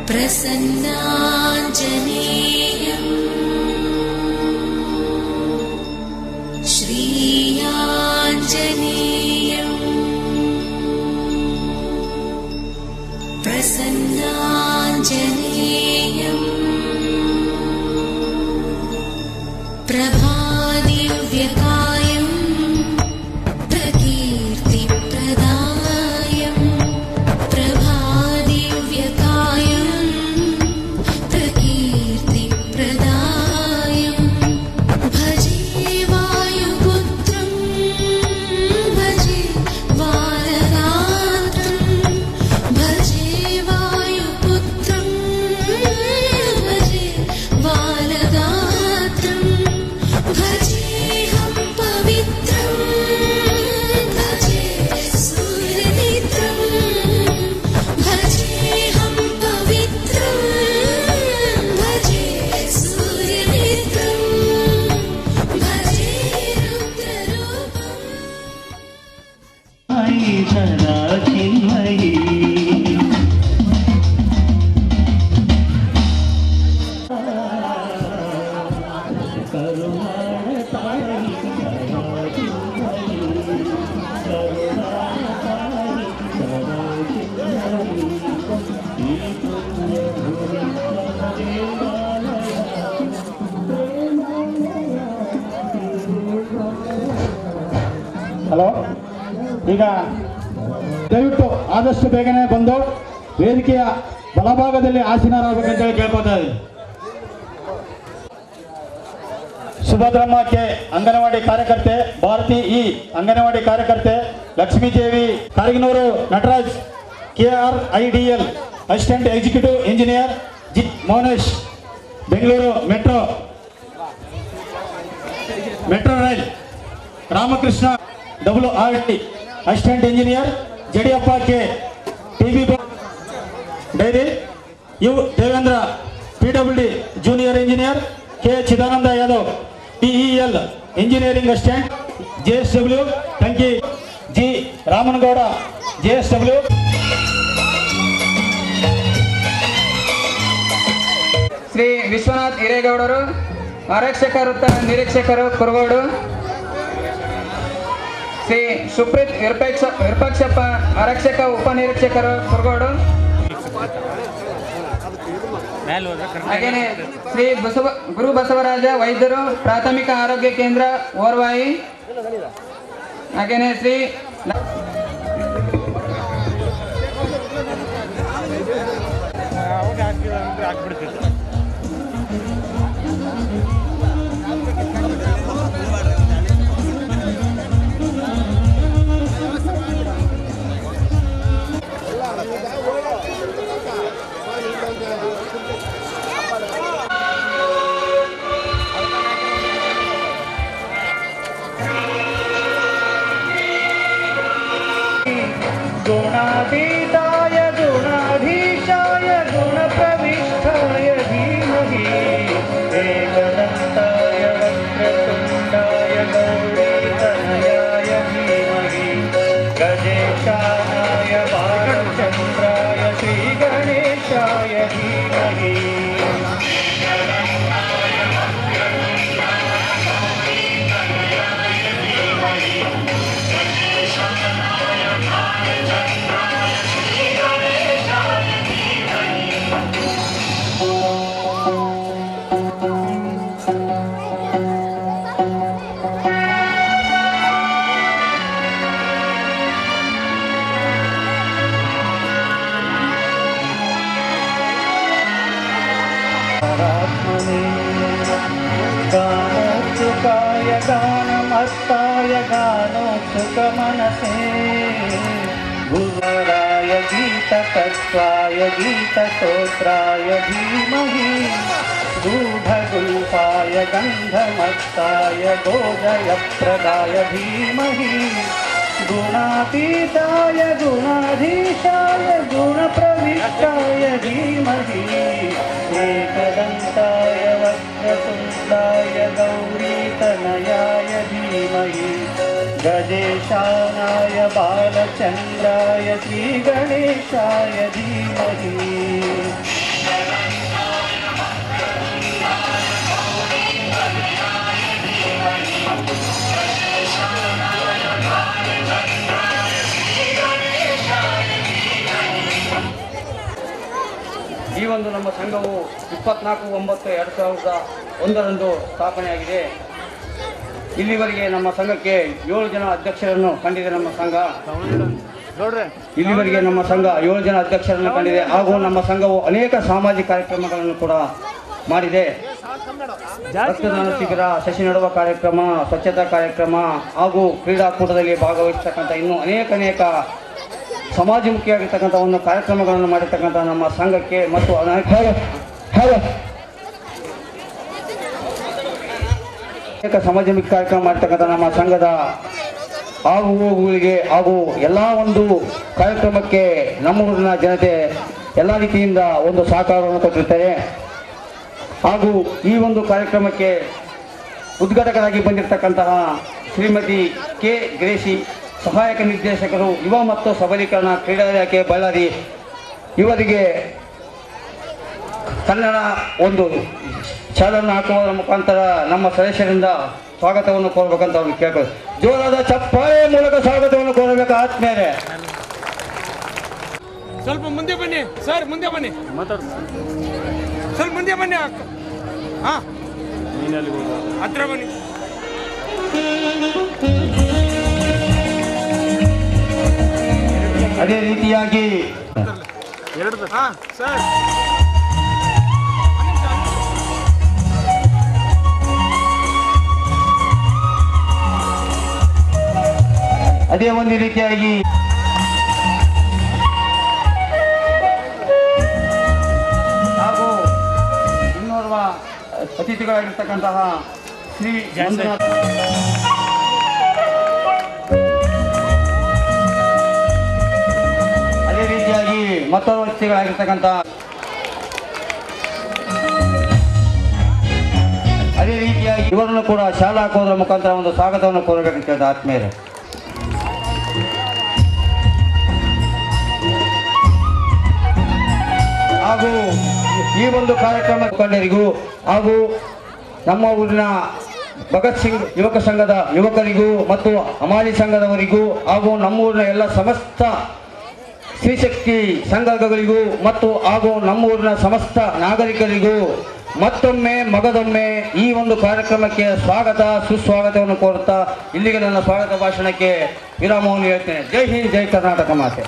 प्रसन्नाञ्जनेयम् श्रीयाञ्जनेयम् प्रसन्नाञ्जनेयम् प्रभादिव्यकायम् प्रकीर्तिप्रदायम् प्रभादिव्यकायम् प्रकीर्तिप्रदायम् भजे वायुपुत्रम् भजे वारगात्रम् भजे वायुपुत्रम् भजे वारगात्रम् भजेऽहं पवित्रम् भजे सूर्यनेत्रम् भजेऽहं पवित्रम् भजे सूर्यनेत्रम् भजे रुद्ररूपम् चिन्मयी ಹಲೋ, ಈಗ ದಯವಿಟ್ಟು ಆದಷ್ಟು ಬೇಗನೆ ಬಂದು ವೇದಿಕೆಯ ಬಲಭಾಗದಲ್ಲಿ ಆಸೀನರಾಗಬೇಕಂತ ಹೇಳಿ ಕೇಳ್ಕೊತಾ ಇದ್ದೀನಿ. ಸುಭದ್ರಮ್ಮ ಕೆ ಅಂಗನವಾಡಿ ಕಾರ್ಯಕರ್ತೆ, ಭಾರತಿ ಇ ಅಂಗನವಾಡಿ ಕಾರ್ಯಕರ್ತೆ, Lakshmidevi Kariganur, Nataraj KRIDL assistant executive engineer, G Monesh Bengaluru metro rail, Ramakrishna WRT assistant engineer, Jadiyappa K TB dairy, U Devendra PWD junior engineer, K Chidananda Yadav TEL engineering assistant, JSW ಟಂಕಿ, ಜಿ ರಾಮನಗೌಡ JSW. ಶ್ರೀ ವಿಶ್ವನಾಥ್ ಹಿರೇಗೌಡರು, ಆರಕ್ಷಕ ವೃತ್ತ ನಿರೀಕ್ಷಕರು ಕುರುಗೋಡು. ಶ್ರೀ ಸುಪ್ರೀತ್ ವಿರೂಪಾಕ್ಷಪ್ಪ, ಆರಕ್ಷಕ ಉಪನಿರೀಕ್ಷಕರು ಕುರುಗೋಡು. ಹಾಗೆಯೇ ಶ್ರೀ ಗುರು ಬಸವರಾಜ ವೈದ್ಯರು, ಪ್ರಾಥಮಿಕ ಆರೋಗ್ಯ ಕೇಂದ್ರ ಓರ್ವಾಯಿ. ಹಾಗೆಯೇ ಶ್ರೀ गुणातीताय गुणाधीशाय गुणप्रविष्टाय धीमहि एकदन्ताय वक्रतुण्डाय गौरीतनयाय धीमहि गजेशानाय बालचन्द्राय श्रीगणेशाय धीमहि गानोत्सुकाय गानमस्ताय गानोत्सुकमनसे गुरुवराय गीततत्त्वाय गीतस्तोत्राय धीमहि गूढगुल्फाय गन्धमत्ताय गोजयप्रदाय धीमहि गुणातीताय गुणाधीशाय गुणप्रविष्टाय धीमहि एकदन्ताय वक्रतुण्डाय गौरीतनयाय धीमहि गजेशानाय बालचन्द्राय श्रीगणेशाय धीमहि ಈ ಒಂದು ನಮ್ಮ ಸಂಘವು 24/9/2001 ಸ್ಥಾಪನೆಯಾಗಿದೆ. ಇಲ್ಲಿವರೆಗೆ ನಮ್ಮ ಸಂಘಕ್ಕೆ 7 ಜನ ಅಧ್ಯಕ್ಷರನ್ನು ಕಂಡಿದೆ. ನಮ್ಮ ಸಂಘ ಇಲ್ಲಿವರೆಗೆ ನಮ್ಮ ಸಂಘ 7 ಜನ ಅಧ್ಯಕ್ಷರನ್ನು ಕಂಡಿದೆ. ಹಾಗೂ ನಮ್ಮ ಸಂಘವು ಅನೇಕ ಸಾಮಾಜಿಕ ಕಾರ್ಯಕ್ರಮಗಳನ್ನು ಕೂಡ ಮಾಡಿದೆ. ರಕ್ತದಾನ ಶಿಬಿರ, ಸಸಿ ನೆಡುವ ಕಾರ್ಯಕ್ರಮ, ಸ್ವಚ್ಛತಾ ಕಾರ್ಯಕ್ರಮ ಹಾಗೂ ಕ್ರೀಡಾಕೂಟದಲ್ಲಿ ಭಾಗವಹಿಸ್ತಕ್ಕಂಥ ಇನ್ನೂ ಅನೇಕ ಸಮಾಜಮುಖಿಯಾಗಿರ್ತಕ್ಕಂಥ ಒಂದು ಕಾರ್ಯಕ್ರಮಗಳನ್ನು ಮಾಡಿರ್ತಕ್ಕಂಥ ನಮ್ಮ ಸಂಘಕ್ಕೆ ಮತ್ತು ಅನೇಕ ಸಮಾಜಮುಖಿ ಕಾರ್ಯಕ್ರಮ ಮಾಡಿರ್ತಕ್ಕಂಥ ನಮ್ಮ ಸಂಘದ ಆಗು ಹೋಗುಗಳಿಗೆ ಹಾಗೂ ಎಲ್ಲ ಒಂದು ಕಾರ್ಯಕ್ರಮಕ್ಕೆ ನಮ್ಮೂರಿನ ಜನತೆ ಎಲ್ಲ ರೀತಿಯಿಂದ ಒಂದು ಸಹಕಾರವನ್ನು ಕೊಟ್ಟಿರ್ತಾರೆ. ಹಾಗೂ ಈ ಒಂದು ಕಾರ್ಯಕ್ರಮಕ್ಕೆ ಉದ್ಘಾಟಕರಾಗಿ ಬಂದಿರತಕ್ಕಂತಹ ಶ್ರೀಮತಿ ಕೆ ಗ್ರೇಸಿ, ಸಹಾಯಕ ನಿರ್ದೇಶಕರು ಯುವ ಮತ್ತು ಸಬಲೀಕರಣ ಕ್ರೀಡಾ ಇಲಾಖೆ ಬಳ್ಳಾರಿ, ಇವರಿಗೆ ಕನ್ನಡ ಒಂದು ಶಾಲನ್ನು ಹಾಕುವುದರ ಮುಖಾಂತರ ನಮ್ಮ ಸದಸ್ಯರಿಂದ ಸ್ವಾಗತವನ್ನು ಕೋರಬೇಕಂತ ಅವ್ರಿಗೆ ಕೇಳ್ಬೋದು. ಜೋರಾದ ಚಪ್ಪಾಳೆ ಮೂಲಕ ಸ್ವಾಗತವನ್ನು ಕೋರಬೇಕು ಆತ್ಮೀಯರೇ. ಸ್ವಲ್ಪ ಮುಂದೆ ಬನ್ನಿ ಸರ್, ಮುಂದೆ ಬನ್ನಿ, ಸ್ವಲ್ಪ ಮುಂದೆ ಬನ್ನಿ. ಹಾ, ಹತ್ರ ಬನ್ನಿ. ಅದೇ ರೀತಿಯಾಗಿ ಹಾ ಸರ್, ಅದೇ ಒಂದು ರೀತಿಯಾಗಿ ಹಾಗೂ ಇನ್ನೋರ್ವ ಅತಿಥಿಗಳಾಗಿರ್ತಕ್ಕಂತಹ ಶ್ರೀ ಮಂಜುನಾಥ್, ಅದೇ ರೀತಿಯಾಗಿ ಮತ್ತೋರ್ವ ಅತಿಥಿಗಳಾಗಿರ್ತಕ್ಕಂಥ ಅದೇ ರೀತಿಯಾಗಿ ಇವರನ್ನು ಕೂಡ ಶಾಲಾ ಹಾಕೋದ್ರ ಮುಖಾಂತರ ಒಂದು ಸ್ವಾಗತವನ್ನು ಕೋರಬೇಕಂತ ಆತ್ಮೀಯರೇ. ಹಾಗೂ ಈ ಒಂದು ಕಾರ್ಯಕ್ರಮ ಮುಖಂಡರಿಗೂ ಹಾಗೂ ನಮ್ಮ ಊರಿನ ಭಗತ್ ಸಿಂಗ್ ಯುವಕ ಸಂಘದ ಯುವಕರಿಗೂ ಮತ್ತು ಹಮಾಲಿ ಸಂಘದವರಿಗೂ ಹಾಗೂ ನಮ್ಮೂರಿನ ಎಲ್ಲ ಸಮಸ್ತ ಸ್ತ್ರೀಶಕ್ತಿ ಸಂಘಗಳಿಗೂ ಮತ್ತು ಹಾಗೂ ನಮ್ಮೂರಿನ ಸಮಸ್ತ ನಾಗರಿಕರಿಗೂ ಮತ್ತೊಮ್ಮೆ ಮಗದೊಮ್ಮೆ ಈ ಒಂದು ಕಾರ್ಯಕ್ರಮಕ್ಕೆ ಸ್ವಾಗತ ಸುಸ್ವಾಗತವನ್ನು ಕೋರುತ್ತಾ ಇಲ್ಲಿಗೆ ನನ್ನ ಸ್ವಾಗತ ಭಾಷಣಕ್ಕೆ ವಿರಾಮವನ್ನು ಹೇಳ್ತೇನೆ. ಜೈ ಹಿಂದ್, ಜೈ ಕರ್ನಾಟಕ ಮಾತೆ.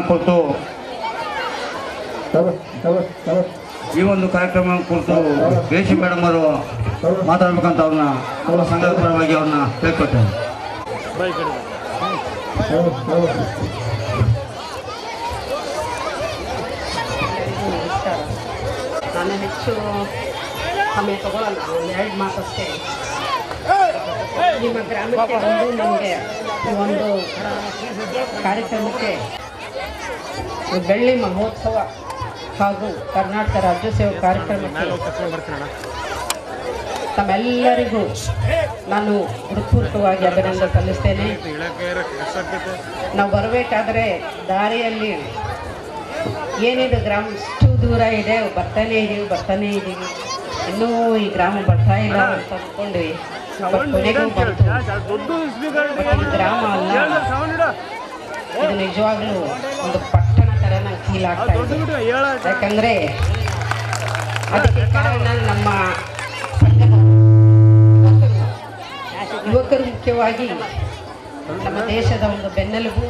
ಕುರಿತು ಈ ಒಂದು ಕಾರ್ಯಕ್ರಮ ಕುರಿತು ರೇಷಿ ಮೇಡಮ್ ಅವರು ಮಾತಾಡ್ಬೇಕಂತ ಅವ್ರನ್ನ ಅವರ ಸಂಘದ ಪರವಾಗಿ ಅವ್ರನ್ನ ಕೇಳ್ಕೊಟ್ಟೆ. ನಾನು ಹೆಚ್ಚು ಸಮಯ ತಗೊಳ್ಳಲ್ಲ, ಒಂದು 2 ಮಾತಷ್ಟೇ. ನಿಮ್ಮ ಗ್ರಾಮಕ್ಕೆ ಬಂದು ನಮಗೆ ಈ ಒಂದು ಕಾರ್ಯಕ್ರಮಕ್ಕೆ ಬೆಳ್ಳಿ ಮಹೋತ್ಸವ ಹಾಗೂ ಕರ್ನಾಟಕ ರಾಜ್ಯೋತ್ಸವ ಕಾರ್ಯಕ್ರಮಕ್ಕೆ ತಮ್ಮೆಲ್ಲರಿಗೂ ನಾನು ಹೃತ್ಪೂರ್ವಕವಾಗಿ ಅಭಿನಂದನೆ ಸಲ್ಲಿಸ್ತೇನೆ. ನಾವು ಬರಬೇಕಾದ್ರೆ ದಾರಿಯಲ್ಲಿ ಏನಿದೆ ಗ್ರಾಮ ಇಷ್ಟು ದೂರ ಇದೆ, ಬರ್ತಾನೇ ಇದ್ದೀವಿ, ಇನ್ನೂ ಈ ಗ್ರಾಮ ಬರ್ತಾ ಇಲ್ಲ ಅಂತ ಅಂದ್ಕೊಂಡ್ವಿ. ಕೊನೆಗೂ ಬಂತು. ಇದು ಗ್ರಾಮ ಅಲ್ಲ, ಇದು ನಿಜವಾಗ್ಲೂ ಒಂದು ಪಟ್ಟಣ ಥರ ನಂಗೆ ಫೀಲ್ ಆಗ್ತಾ ಇದೆ. ಯಾಕಂದರೆ ಅದಕ್ಕೆ ಕಾರಣ ನಮ್ಮ ಸಂಘದ ಯುವಕರು, ಮುಖ್ಯವಾಗಿ ನಮ್ಮ ದೇಶದ ಒಂದು ಬೆನ್ನೆಲುಬು.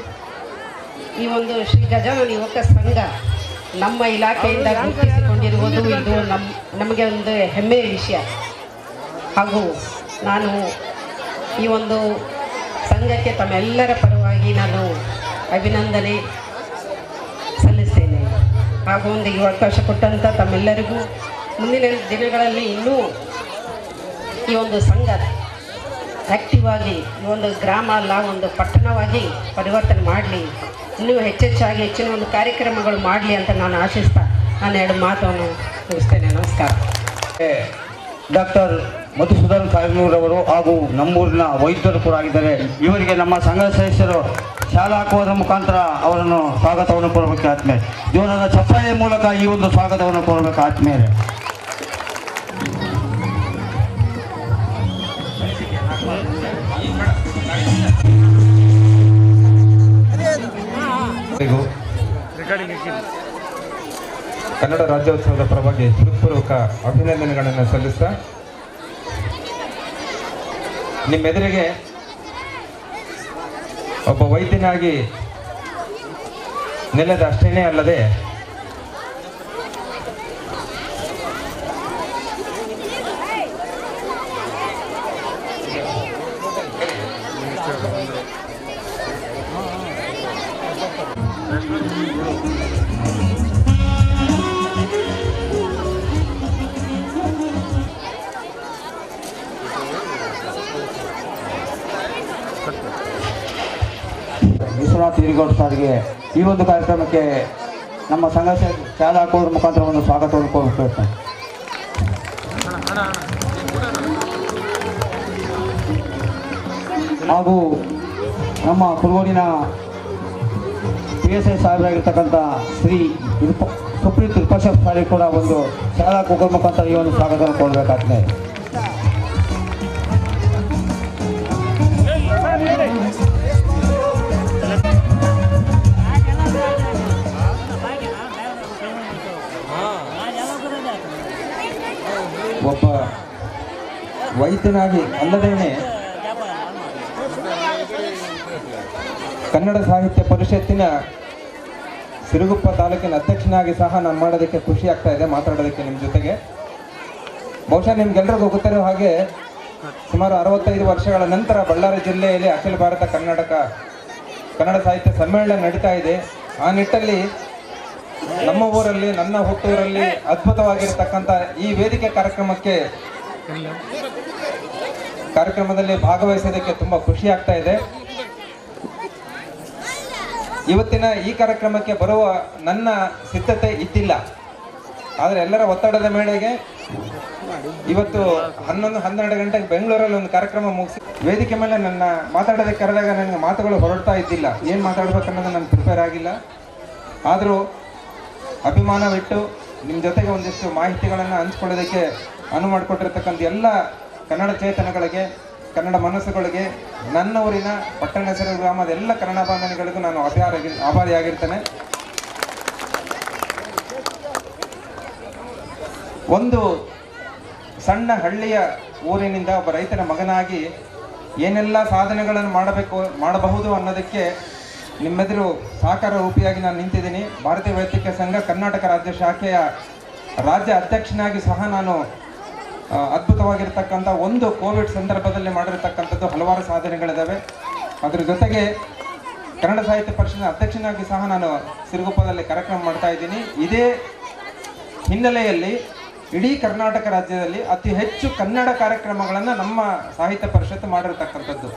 ಈ ಒಂದು ಶ್ರೀ ಗಜಾನನ ಯುವಕ ಸಂಘ ನಮ್ಮ ಇಲಾಖೆಯಿಂದ ಗುರುತಿಸಿಕೊಂಡಿರುವುದು ಇದು ನಮಗೆ ಒಂದು ಹೆಮ್ಮೆಯ ವಿಷಯ. ಹಾಗೂ ನಾನು ಈ ಒಂದು ಸಂಘಕ್ಕೆ ತಮ್ಮೆಲ್ಲರ ಪರವಾಗಿ ನಾನು ಅಭಿನಂದನೆ ಸಲ್ಲಿಸ್ತೇನೆ. ಹಾಗೂ ಒಂದು ಈ ಅವಕಾಶ ಕೊಟ್ಟಂಥ ತಮ್ಮೆಲ್ಲರಿಗೂ ಮುಂದಿನ ದಿನಗಳಲ್ಲಿ ಇನ್ನೂ ಈ ಒಂದು ಸಂಘ ಆ್ಯಕ್ಟಿವ್ ಆಗಿ ಈ ಒಂದು ಗ್ರಾಮ ಅಲ್ಲ, ಒಂದು ಪಟ್ಟಣವಾಗಿ ಪರಿವರ್ತನೆ ಮಾಡಲಿ, ಇನ್ನೂ ಹೆಚ್ಚೆಚ್ಚಾಗಿ ಹೆಚ್ಚಿನ ಒಂದು ಕಾರ್ಯಕ್ರಮಗಳು ಮಾಡಲಿ ಅಂತ ನಾನು ಆಶಿಸ್ತಾ ನಾನು 2 ಮಾತನ್ನು ಮುಗಿಸ್ತೇನೆ. ನಮಸ್ಕಾರ. ಡಾಕ್ಟರ್ ಮಧುಸೂದನ್ ಕಾಯನೂರವರು ಹಾಗೂ ನಮ್ಮೂರಿನ ವೈದ್ಯರು ಕೂಡ ಆಗಿದ್ದಾರೆ. ಇವರಿಗೆ ನಮ್ಮ ಸಂಘದ ಸದಸ್ಯರು ಶಾಲಾ ಹಾಕುವುದರ ಮುಖಾಂತರ ಅವರನ್ನು ಸ್ವಾಗತವನ್ನು ಕೋರಬೇಕು ಆತ್ಮೀಯ. ಜೀವನದ ಚಪ್ಪಾಳೆಯ ಮೂಲಕ ಈ ಒಂದು ಸ್ವಾಗತವನ್ನು ಕೋರಬೇಕು ಆತ್ಮೀಯರೇ. ಕನ್ನಡ ರಾಜ್ಯೋತ್ಸವದ ಪರವಾಗಿ ಹೃತ್ಪೂರ್ವಕ ಅಭಿನಂದನೆಗಳನ್ನು ಸಲ್ಲಿಸ್ತಾ, ನಿಮ್ಮೆದುರಿಗೆ ಒಬ್ಬ ವೈದ್ಯನಾಗಿ ನೆಲೆದ ಅಷ್ಟೇನೇ ಅಲ್ಲದೆ ವಿಶ್ವನಾಥ್ ಹಿರಿಗೌಡ ಸಾರಿಗೆ ಈ ಒಂದು ಕಾರ್ಯಕ್ರಮಕ್ಕೆ ನಮ್ಮ ಸಂಘ ಶಾಲಾ ಹಾಕುವುದರ ಮುಖಾಂತರ ಒಂದು ಸ್ವಾಗತವನ್ನು ಕೋರಬೇಕು. ಹಾಗೂ ನಮ್ಮ ಕುರುಗೋಡಿನ PSI ಸಾಹೇಬರಾಗಿರ್ತಕ್ಕಂಥ ಶ್ರೀ ಸುಪ್ರೀತ್ ವಿರೂಪಾಕ್ಷಪ್ಪ ಸಾರಿಗೆ ಕೂಡ ಒಂದು ಶಾಲಾ ಹಾಕುವುದರ ಮುಖಾಂತರ ಈ ಒಂದು ಸ್ವಾಗತವನ್ನು ಕೋರಬೇಕಾಗ್ತದೆ. ಒಬ್ಬ ವೈದ್ಯನಾಗಿ ಅಲ್ಲದೇನೆ ಕನ್ನಡ ಸಾಹಿತ್ಯ ಪರಿಷತ್ತಿನ ಸಿರುಗುಪ್ಪ ತಾಲೂಕಿನ ಅಧ್ಯಕ್ಷನಾಗಿ ಸಹ ನಾನು ಮಾಡೋದಕ್ಕೆ ಖುಷಿ ಆಗ್ತಾ ಇದೆ, ಮಾತಾಡೋದಕ್ಕೆ ನಿಮ್ಮ ಜೊತೆಗೆ. ಬಹುಶಃ ನಿಮ್ಗೆಲ್ರಿಗೂ ಗೊತ್ತಿರೋ ಹಾಗೆ ಸುಮಾರು 65 ವರ್ಷಗಳ ನಂತರ ಬಳ್ಳಾರಿ ಜಿಲ್ಲೆಯಲ್ಲಿ ಅಖಿಲ ಭಾರತ ಕನ್ನಡ ಸಾಹಿತ್ಯ ಸಮ್ಮೇಳನ ನಡೀತಾ ಇದೆ. ಆ ನಿಟ್ಟಲ್ಲಿ ನಮ್ಮ ಊರಲ್ಲಿ, ನನ್ನ ಹುಟ್ಟೂರಲ್ಲಿ ಅದ್ಭುತವಾಗಿರ್ತಕ್ಕಂಥ ಈ ವೇದಿಕೆ ಕಾರ್ಯಕ್ರಮದಲ್ಲಿ ಭಾಗವಹಿಸೋದಕ್ಕೆ ತುಂಬ ಖುಷಿ ಆಗ್ತಾ ಇದೆ. ಇವತ್ತಿನ ಈ ಕಾರ್ಯಕ್ರಮಕ್ಕೆ ಬರುವ ನನ್ನ ಸಿದ್ಧತೆ ಇದ್ದಿಲ್ಲ, ಆದರೆ ಎಲ್ಲರ ಒತ್ತಡದ ಮೇರೆಗೆ ಇವತ್ತು 11-12 ಗಂಟೆಗೆ ಬೆಂಗಳೂರಲ್ಲಿ ಒಂದು ಕಾರ್ಯಕ್ರಮ ಮುಗಿಸಿ ವೇದಿಕೆ ಮೇಲೆ ನನ್ನ ಮಾತಾಡೋದಕ್ಕೆ ಕರೆದಾಗ ನನಗೆ ಮಾತುಗಳು ಹೊರಡ್ತಾ ಇದ್ದಿಲ್ಲ, ಏನು ಮಾತಾಡ್ಬೇಕನ್ನೋದು ನಾನು ಪ್ರಿಪೇರ್ ಆಗಿಲ್ಲ. ಆದರೂ ಅಭಿಮಾನವಿಟ್ಟು ನಿಮ್ಮ ಜೊತೆಗೆ ಒಂದಿಷ್ಟು ಮಾಹಿತಿಗಳನ್ನು ಹಂಚ್ಕೊಳ್ಳೋದಕ್ಕೆ ಅನುವು ಮಾಡಿಕೊಟ್ಟಿರ್ತಕ್ಕಂಥ ಎಲ್ಲ ಕನ್ನಡ ಚೇತನಗಳಿಗೆ, ಕನ್ನಡ ಮನಸ್ಸುಗಳಿಗೆ, ನನ್ನ ಊರಿನ ಪಟ್ಟಣೇಶ್ವರ ಗ್ರಾಮದ ಎಲ್ಲ ಕನ್ನಡ ಬಾಂಧವಗಳಿಗೂ ನಾನು ಆಭಾರಿಯಾಗಿರ್ತೇನೆ. ಒಂದು ಸಣ್ಣ ಹಳ್ಳಿಯ ಊರಿನಿಂದ ಒಬ್ಬ ರೈತರ ಮಗನಾಗಿ ಏನೆಲ್ಲ ಸಾಧನೆಗಳನ್ನು ಮಾಡಬಹುದು ಅನ್ನೋದಕ್ಕೆ ನಿಮ್ಮೆದುರು ಸಹಕಾರ ರೂಪಿಯಾಗಿ ನಾನು ನಿಂತಿದ್ದೀನಿ. ಭಾರತೀಯ ವೈದ್ಯಕೀಯ ಸಂಘ ಕರ್ನಾಟಕ ರಾಜ್ಯ ಶಾಖೆಯ ರಾಜ್ಯ ಅಧ್ಯಕ್ಷನಾಗಿ ಸಹ ನಾನು ಅದ್ಭುತವಾಗಿರ್ತಕ್ಕಂಥ ಒಂದು ಕೋವಿಡ್ ಸಂದರ್ಭದಲ್ಲಿ ಮಾಡಿರ್ತಕ್ಕಂಥದ್ದು ಹಲವಾರು ಸಾಧನೆಗಳಿದ್ದಾವೆ. ಅದ್ರ ಜೊತೆಗೆ ಕನ್ನಡ ಸಾಹಿತ್ಯ ಪರಿಷತ್ನ ಅಧ್ಯಕ್ಷನಾಗಿ ಸಹ ನಾನು ಸಿರುಗುಪ್ಪದಲ್ಲಿ ಕಾರ್ಯಕ್ರಮ ಮಾಡ್ತಾ ಇದ್ದೀನಿ. ಇದೇ ಹಿನ್ನೆಲೆಯಲ್ಲಿ ಇಡೀ ಕರ್ನಾಟಕ ರಾಜ್ಯದಲ್ಲಿ ಅತಿ ಹೆಚ್ಚು ಕನ್ನಡ ಕಾರ್ಯಕ್ರಮಗಳನ್ನು ನಮ್ಮ ಸಾಹಿತ್ಯ ಪರಿಷತ್ತು ಮಾಡಿರ್ತಕ್ಕಂಥದ್ದು.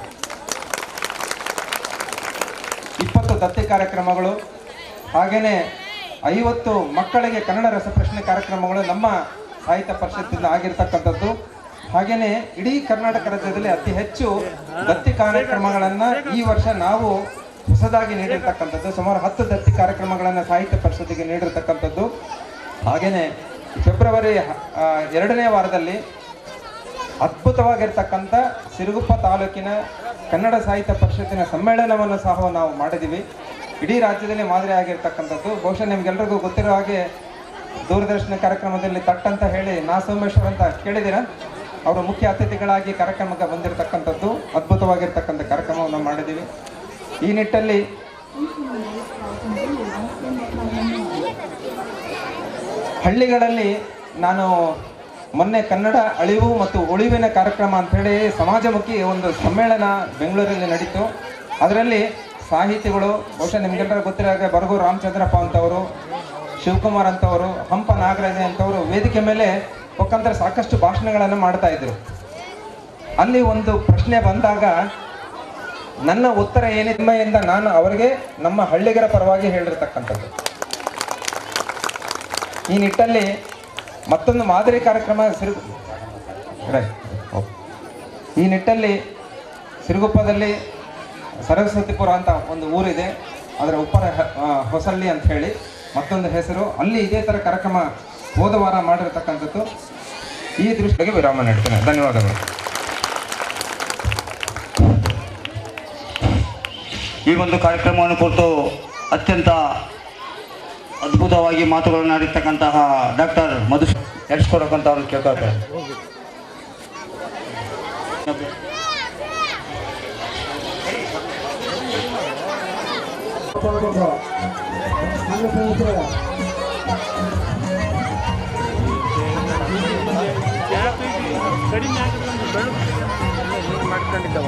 20 ದತ್ತಿ ಕಾರ್ಯಕ್ರಮಗಳು, ಹಾಗೆಯೇ 50 ಮಕ್ಕಳಿಗೆ ಕನ್ನಡ ರಸಪ್ರಶ್ನೆ ಕಾರ್ಯಕ್ರಮಗಳು ನಮ್ಮ ಸಾಹಿತ್ಯ ಪರಿಷತ್ತಿಂದ ಆಗಿರ್ತಕ್ಕಂಥದ್ದು. ಹಾಗೆಯೇ ಇಡೀ ಕರ್ನಾಟಕ ರಾಜ್ಯದಲ್ಲಿ ಅತಿ ಹೆಚ್ಚು ದತ್ತಿ ಕಾರ್ಯಕ್ರಮಗಳನ್ನು ಈ ವರ್ಷ ನಾವು ಹೊಸದಾಗಿ ನೀಡಿರ್ತಕ್ಕಂಥದ್ದು. ಸುಮಾರು 10 ದತ್ತಿ ಕಾರ್ಯಕ್ರಮಗಳನ್ನು ಸಾಹಿತ್ಯ ಪರಿಷತ್ತಿಗೆ ನೀಡಿರ್ತಕ್ಕಂಥದ್ದು. ಹಾಗೆಯೇ ಫೆಬ್ರವರಿ 2ನೇ ವಾರದಲ್ಲಿ ಅದ್ಭುತವಾಗಿರ್ತಕ್ಕಂಥ ಸಿರುಗುಪ್ಪ ತಾಲೂಕಿನ ಕನ್ನಡ ಸಾಹಿತ್ಯ ಪರಿಷತ್ತಿನ ಸಮ್ಮೇಳನವನ್ನು ಸಹ ನಾವು ಮಾಡಿದ್ದೀವಿ. ಇಡೀ ರಾಜ್ಯದಲ್ಲಿ ಮಾದರಿ ಆಗಿರ್ತಕ್ಕಂಥದ್ದು. ಬಹುಶಃ ನಿಮ್ಗೆಲ್ರಿಗೂ ಗೊತ್ತಿರೋ ಹಾಗೆ ದೂರದರ್ಶನ ಕಾರ್ಯಕ್ರಮದಲ್ಲಿ ತಟ್ ಅಂತ ಹೇಳಿ ನಾ ಸೋಮೇಶ್ವರ್ ಅಂತ ಕೇಳಿದ್ದೀರಾ, ಅವರು ಮುಖ್ಯ ಅತಿಥಿಗಳಾಗಿ ಕಾರ್ಯಕ್ರಮಕ್ಕೆ ಬಂದಿರತಕ್ಕಂಥದ್ದು. ಅದ್ಭುತವಾಗಿರ್ತಕ್ಕಂಥ ಕಾರ್ಯಕ್ರಮವನ್ನು ಮಾಡಿದ್ದೀವಿ. ಈ ನಿಟ್ಟಲ್ಲಿ ಹಳ್ಳಿಗಳಲ್ಲಿ ನಾನು ಮೊನ್ನೆ ಕನ್ನಡ ಅಳಿವು ಮತ್ತು ಉಳಿವಿನ ಕಾರ್ಯಕ್ರಮ ಅಂಥೇಳಿ ಸಮಾಜಮುಖಿ ಒಂದು ಸಮ್ಮೇಳನ ಬೆಂಗಳೂರಲ್ಲಿ ನಡೀತು. ಅದರಲ್ಲಿ ಸಾಹಿತಿಗಳು, ಬಹುಶಃ ನಿಮಗೆಲ್ಲರೂ ಗೊತ್ತಿರೋ ಹಾಗೆ ಬರಗೂರು ರಾಮಚಂದ್ರಪ್ಪ ಅಂತವರು, ಶಿವಕುಮಾರ್ ಅಂತವರು, ಹಂಪ ನಾಗರಾಜ ಅಂತವರು ವೇದಿಕೆ ಮೇಲೆ ಮುಖಾಂತರ ಸಾಕಷ್ಟು ಭಾಷಣಗಳನ್ನು ಮಾಡ್ತಾ ಇದ್ರು. ಅಲ್ಲಿ ಒಂದು ಪ್ರಶ್ನೆ ಬಂದಾಗ ನನ್ನ ಉತ್ತರ ಏನಿದೆಯಿಂದ ನಾನು ಅವರಿಗೆ ನಮ್ಮ ಹಳ್ಳಿಗರ ಪರವಾಗಿ ಹೇಳಿರ್ತಕ್ಕಂಥದ್ದು. ಈ ನಿಟ್ಟಲ್ಲಿ ಮತ್ತೊಂದು ಮಾದರಿ ಕಾರ್ಯಕ್ರಮ ಈ ನಿಟ್ಟಲ್ಲಿ ಸಿರುಗುಪ್ಪದಲ್ಲಿ ಸರಸ್ವತಿಪುರ ಅಂತ ಒಂದು ಊರಿದೆ, ಅದರ ಉಪ್ಪರ ಹೊಸಳ್ಳಿ ಅಂತ ಹೇಳಿ ಮತ್ತೊಂದು ಹೆಸರು. ಅಲ್ಲಿ ಇದೇ ಥರ ಕಾರ್ಯಕ್ರಮ ಹೋದ ವಾರ ಮಾಡಿರ್ತಕ್ಕಂಥದ್ದು. ಈ ದೃಷ್ಟಿಗೆ ವಿರಾಮ ನೀಡ್ತೇನೆ. ಧನ್ಯವಾದಗಳು. ಈ ಒಂದು ಕಾರ್ಯಕ್ರಮವನ್ನು ಕುರಿತು ಅತ್ಯಂತ ಅದ್ಭುತವಾಗಿ ಮಾತುಗಳನ್ನು ಆಡಿರ್ತಕ್ಕಂತಹ ಡಾಕ್ಟರ್ ಮಧು ನಡೆಸ್ಕೊಡಕ್ಕಂತ ಅವ್ರನ್ನ ಕೇಳ್ತಾರೆ. ಕಡಿಮೆ ಮಾಡ್ಕೊಂಡಿದ್ದವ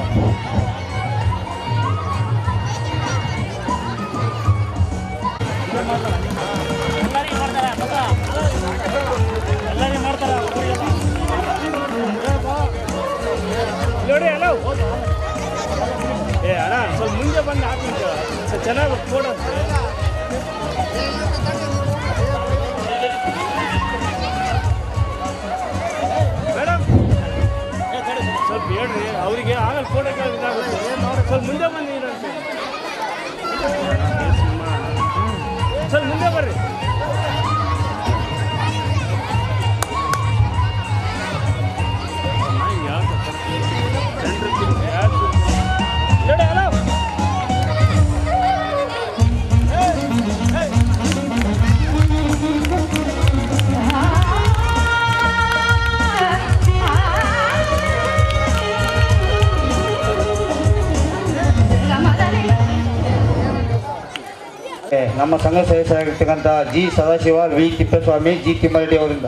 ನೋಡಿ ಅಲ್ಲ ಏ ಅಣ್ಣ ಸ್ವಲ್ಪ ಮುಂದೆ ಬಂದು ಹಾಕಿಂತ ಚೆನ್ನಾಗಿ ಫೋಟೋ ಮೇಡಮ್ ಸ್ವಲ್ಪ ಹೇಳ್ರಿ ಅವರಿಗೆ ಆಗಲ್ಲ ಫೋಟೋ ಇದಾಗುತ್ತೆ. ಸ್ವಲ್ಪ ಮುಂದೆ ಬನ್ನಿ ಸ್ವಲ್ಪ ಮುಂದೆ ಬರ್ರಿ. ನಮ್ಮ ಸಂಘ ಸದಸ್ಯರಾಗಿರ್ತಕ್ಕಂಥ G Sadashiva, V Thippeswamy, G Thimmareddy ಅವರಿಂದ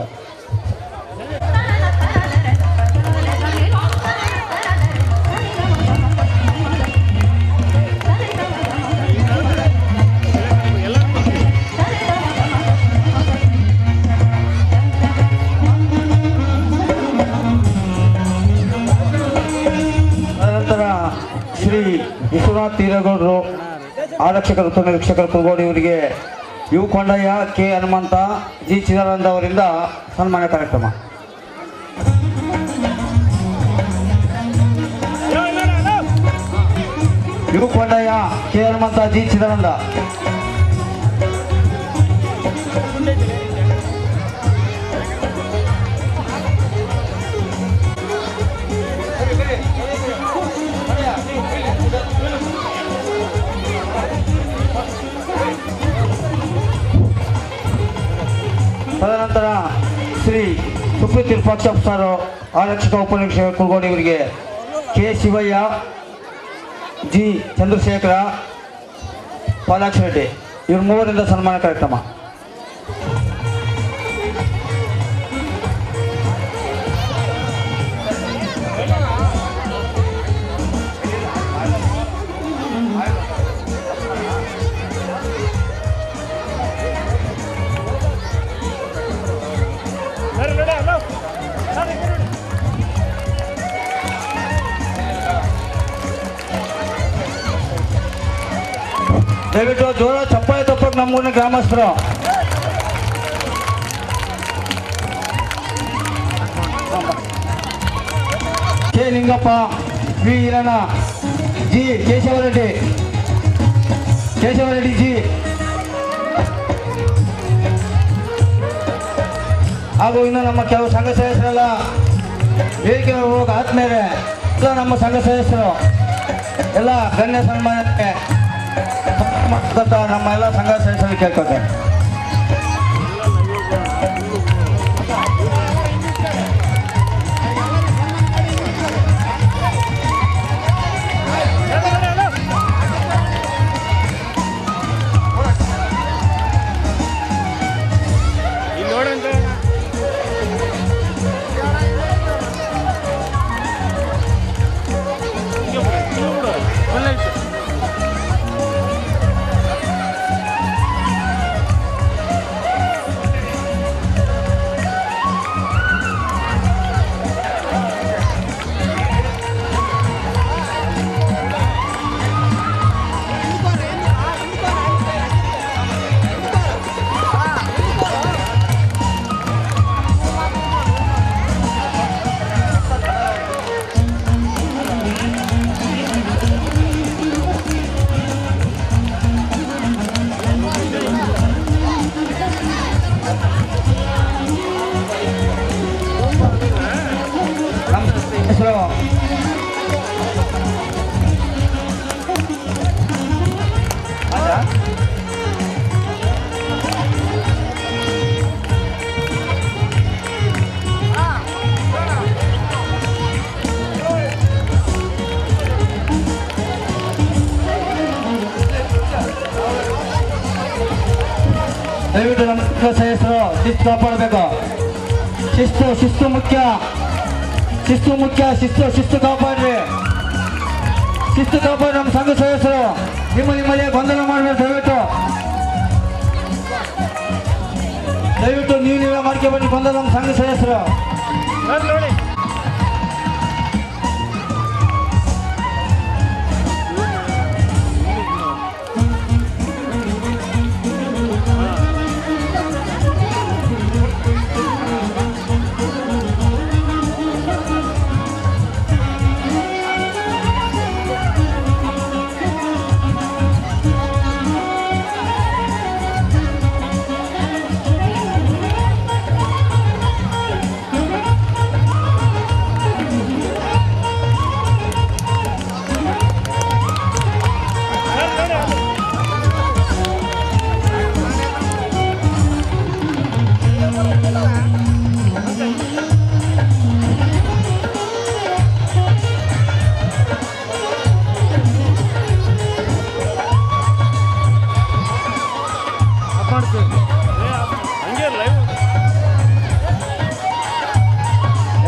ತದನಂತರ ಶ್ರೀ ವಿಶ್ವನಾಥ್ ತೀರಗೌಡರು, ಆರಕ್ಷಕರು, ಉತ್ತಮ ವೀಕ್ಷಕರು ಕುರುಗೋಡಿ ಇವರಿಗೆ U Kondaiah, K Hanumantha, G Chidananda ಅವರಿಂದ ಸನ್ಮಾನ ಕಾರ್ಯಕ್ರಮ. U Kondaiah, K Hanumantha, G Chidananda. ತದನಂತರ ಶ್ರೀ ಸುಪ್ರೀತ್ ವಿರೂಪಾಕ್ಷಪ್ಪ ಸಾರು, ಆರಕ್ಷಕ ಉಪನಿರೀಕ್ಷಕ ಕುರುಗೋಡಿ ಇವರಿಗೆ ಕೆ ಶಿವಯ್ಯ, ಜಿ ಚಂದ್ರಶೇಖರ, ಪಾಲಾಕ್ಷ ರೆಡ್ಡಿ ಇವ್ರ ಮೂವರಿಂದ ಸನ್ಮಾನ ಕಾರ್ಯಕ್ರಮ. ದಯವಿಟ್ಟು ಜೋರ ಚಪ್ಪಾಳೆ ತಪ್ಪಕ್ಕೆ ನಮ್ಮೂರಿನ ಗ್ರಾಮಸ್ಥರು. K Lingappa, V Iranna, G Keshavareddy ji ಹಾಗೂ ಇನ್ನು ನಮ್ಮ ಕೆಲವು ಸಂಘ ಸದಸ್ಯರೆಲ್ಲ ವೇದಿಕೆ ಹೋಗಿ ಆದ್ಮೇಲೆ ಎಲ್ಲ ನಮ್ಮ ಸಂಘ ಸದಸ್ಯರು ಎಲ್ಲ ಗಣ್ಯ ಸನ್ಮಾನಕ್ಕೆ ನಮ್ಮ ಎಲ್ಲ ಸಂಘ ಸದಸ್ಯರು ಕೇಳ್ಕೊತಾರೆ. ದಯವಿಟ್ಟು ನಮ್ಮ ಸದಸ್ಯರು ಶಿಸ್ತು ಕಾಪಾಡಬೇಕು. ಶಿಸ್ತು ಮುಖ್ಯ. ಶಿಸ್ತು ಕಾಪಾಡ್ರಿ. ಶಿಸ್ತು ಕಾಪಾಡಿ ನಮ್ಮ ಸಂಘ ಸದಸ್ಯರು ನಿಮ್ಮಲ್ಲಿ ಗೊಂದಲ ಮಾಡಬೇಕು. ದಯವಿಟ್ಟು ನೀವೇ ಮಾಡ್ಕೊಬನ್ನಿ ಗೊಂದಲ ನಮ್ಮ ಸಂಘ ಸದಸ್ಯರು.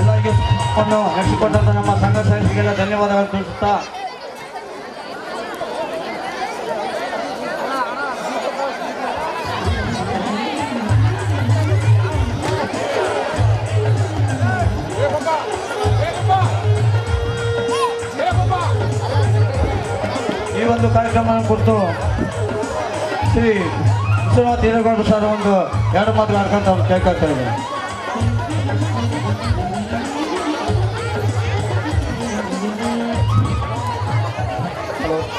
ಎಲ್ಲರಿಗೂ ನಡೆಸಿಕೊಟ್ಟಂತ ನಮ್ಮ ಸಂಘ ಸದಸ್ಯರಿಗೆಲ್ಲ ಧನ್ಯವಾದಗಳು ತಿಳಿಸುತ್ತಾ ಈ ಒಂದು ಕಾರ್ಯಕ್ರಮ ಕುರಿತು ಶ್ರೀ ವಿಶ್ವನಾಥ್ ಹಿರೇಗೌಡ ಸರ್ ಒಂದು ಎರಡು ಮಾತು ಆಡ್ಕೊಂತ ಅವ್ರು ಕೇಳ್ಕೊಳ್ತಾ ಇದ್ದಾರೆ.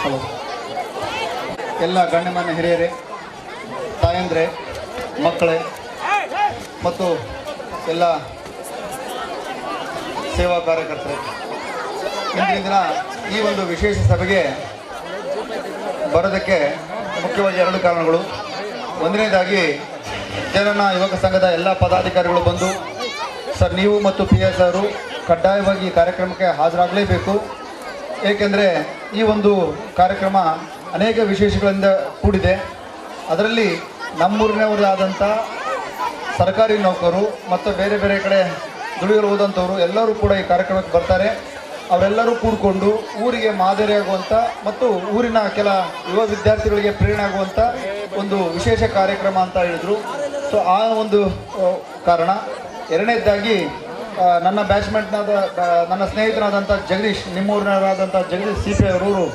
ಹಲೋ ಎಲ್ಲ ಗಣ್ಯಮಾನ್ಯ ಹಿರಿಯರೇ, ತಾಯಂದ್ರೆ, ಮಕ್ಕಳೇ ಮತ್ತು ಎಲ್ಲ ಸೇವಾ ಕಾರ್ಯಕರ್ತರೆ, ಇಂದಿನ ದಿನ ಈ ಒಂದು ವಿಶೇಷ ಸಭೆಗೆ ಬರೋದಕ್ಕೆ ಮುಖ್ಯವಾಗಿ ಎರಡು ಕಾರಣಗಳು. ಒಂದನೇದಾಗಿ ಜನನ ಯುವಕ ಸಂಘದ ಎಲ್ಲ ಪದಾಧಿಕಾರಿಗಳು ಬಂದು, ಸರ್ ನೀವು ಮತ್ತು PS ಅವರು ಕಡ್ಡಾಯವಾಗಿ ಈ ಕಾರ್ಯಕ್ರಮಕ್ಕೆ ಹಾಜರಾಗಲೇಬೇಕು, ಏಕೆಂದರೆ ಈ ಒಂದು ಕಾರ್ಯಕ್ರಮ ಅನೇಕ ವಿಶೇಷಗಳಿಂದ ಕೂಡಿದೆ. ಅದರಲ್ಲಿ ನಮ್ಮೂರಿನವರಾದಂಥ ಸರ್ಕಾರಿ ನೌಕರರು ಮತ್ತು ಬೇರೆ ಬೇರೆ ಕಡೆ ದುಡಿಯಲು ಹೋದಂಥವರು ಎಲ್ಲರೂ ಕೂಡ ಈ ಕಾರ್ಯಕ್ರಮಕ್ಕೆ ಬರ್ತಾರೆ. ಅವರೆಲ್ಲರೂ ಕೂಡಿಕೊಂಡು ಊರಿಗೆ ಮಾದರಿಯಾಗುವಂಥ ಮತ್ತು ಊರಿನ ಕೆಲ ಯುವ ವಿದ್ಯಾರ್ಥಿಗಳಿಗೆ ಪ್ರೇರಣೆ ಆಗುವಂಥ ಒಂದು ವಿಶೇಷ ಕಾರ್ಯಕ್ರಮ ಅಂತ ಹೇಳಿದರು. ಸೊ ಆ ಒಂದು ಕಾರಣ. ಎರಡನೇದಾಗಿ ನನ್ನ ಬ್ಯಾಚ್ಮೆಂಟ್ನಾದ ನನ್ನ ಸ್ನೇಹಿತನಾದಂಥ ಜಗದೀಶ್, ನಿಮ್ಮೂರಿನವರಾದಂಥ ಜಗದೀಶ್ CP ಅವರವರು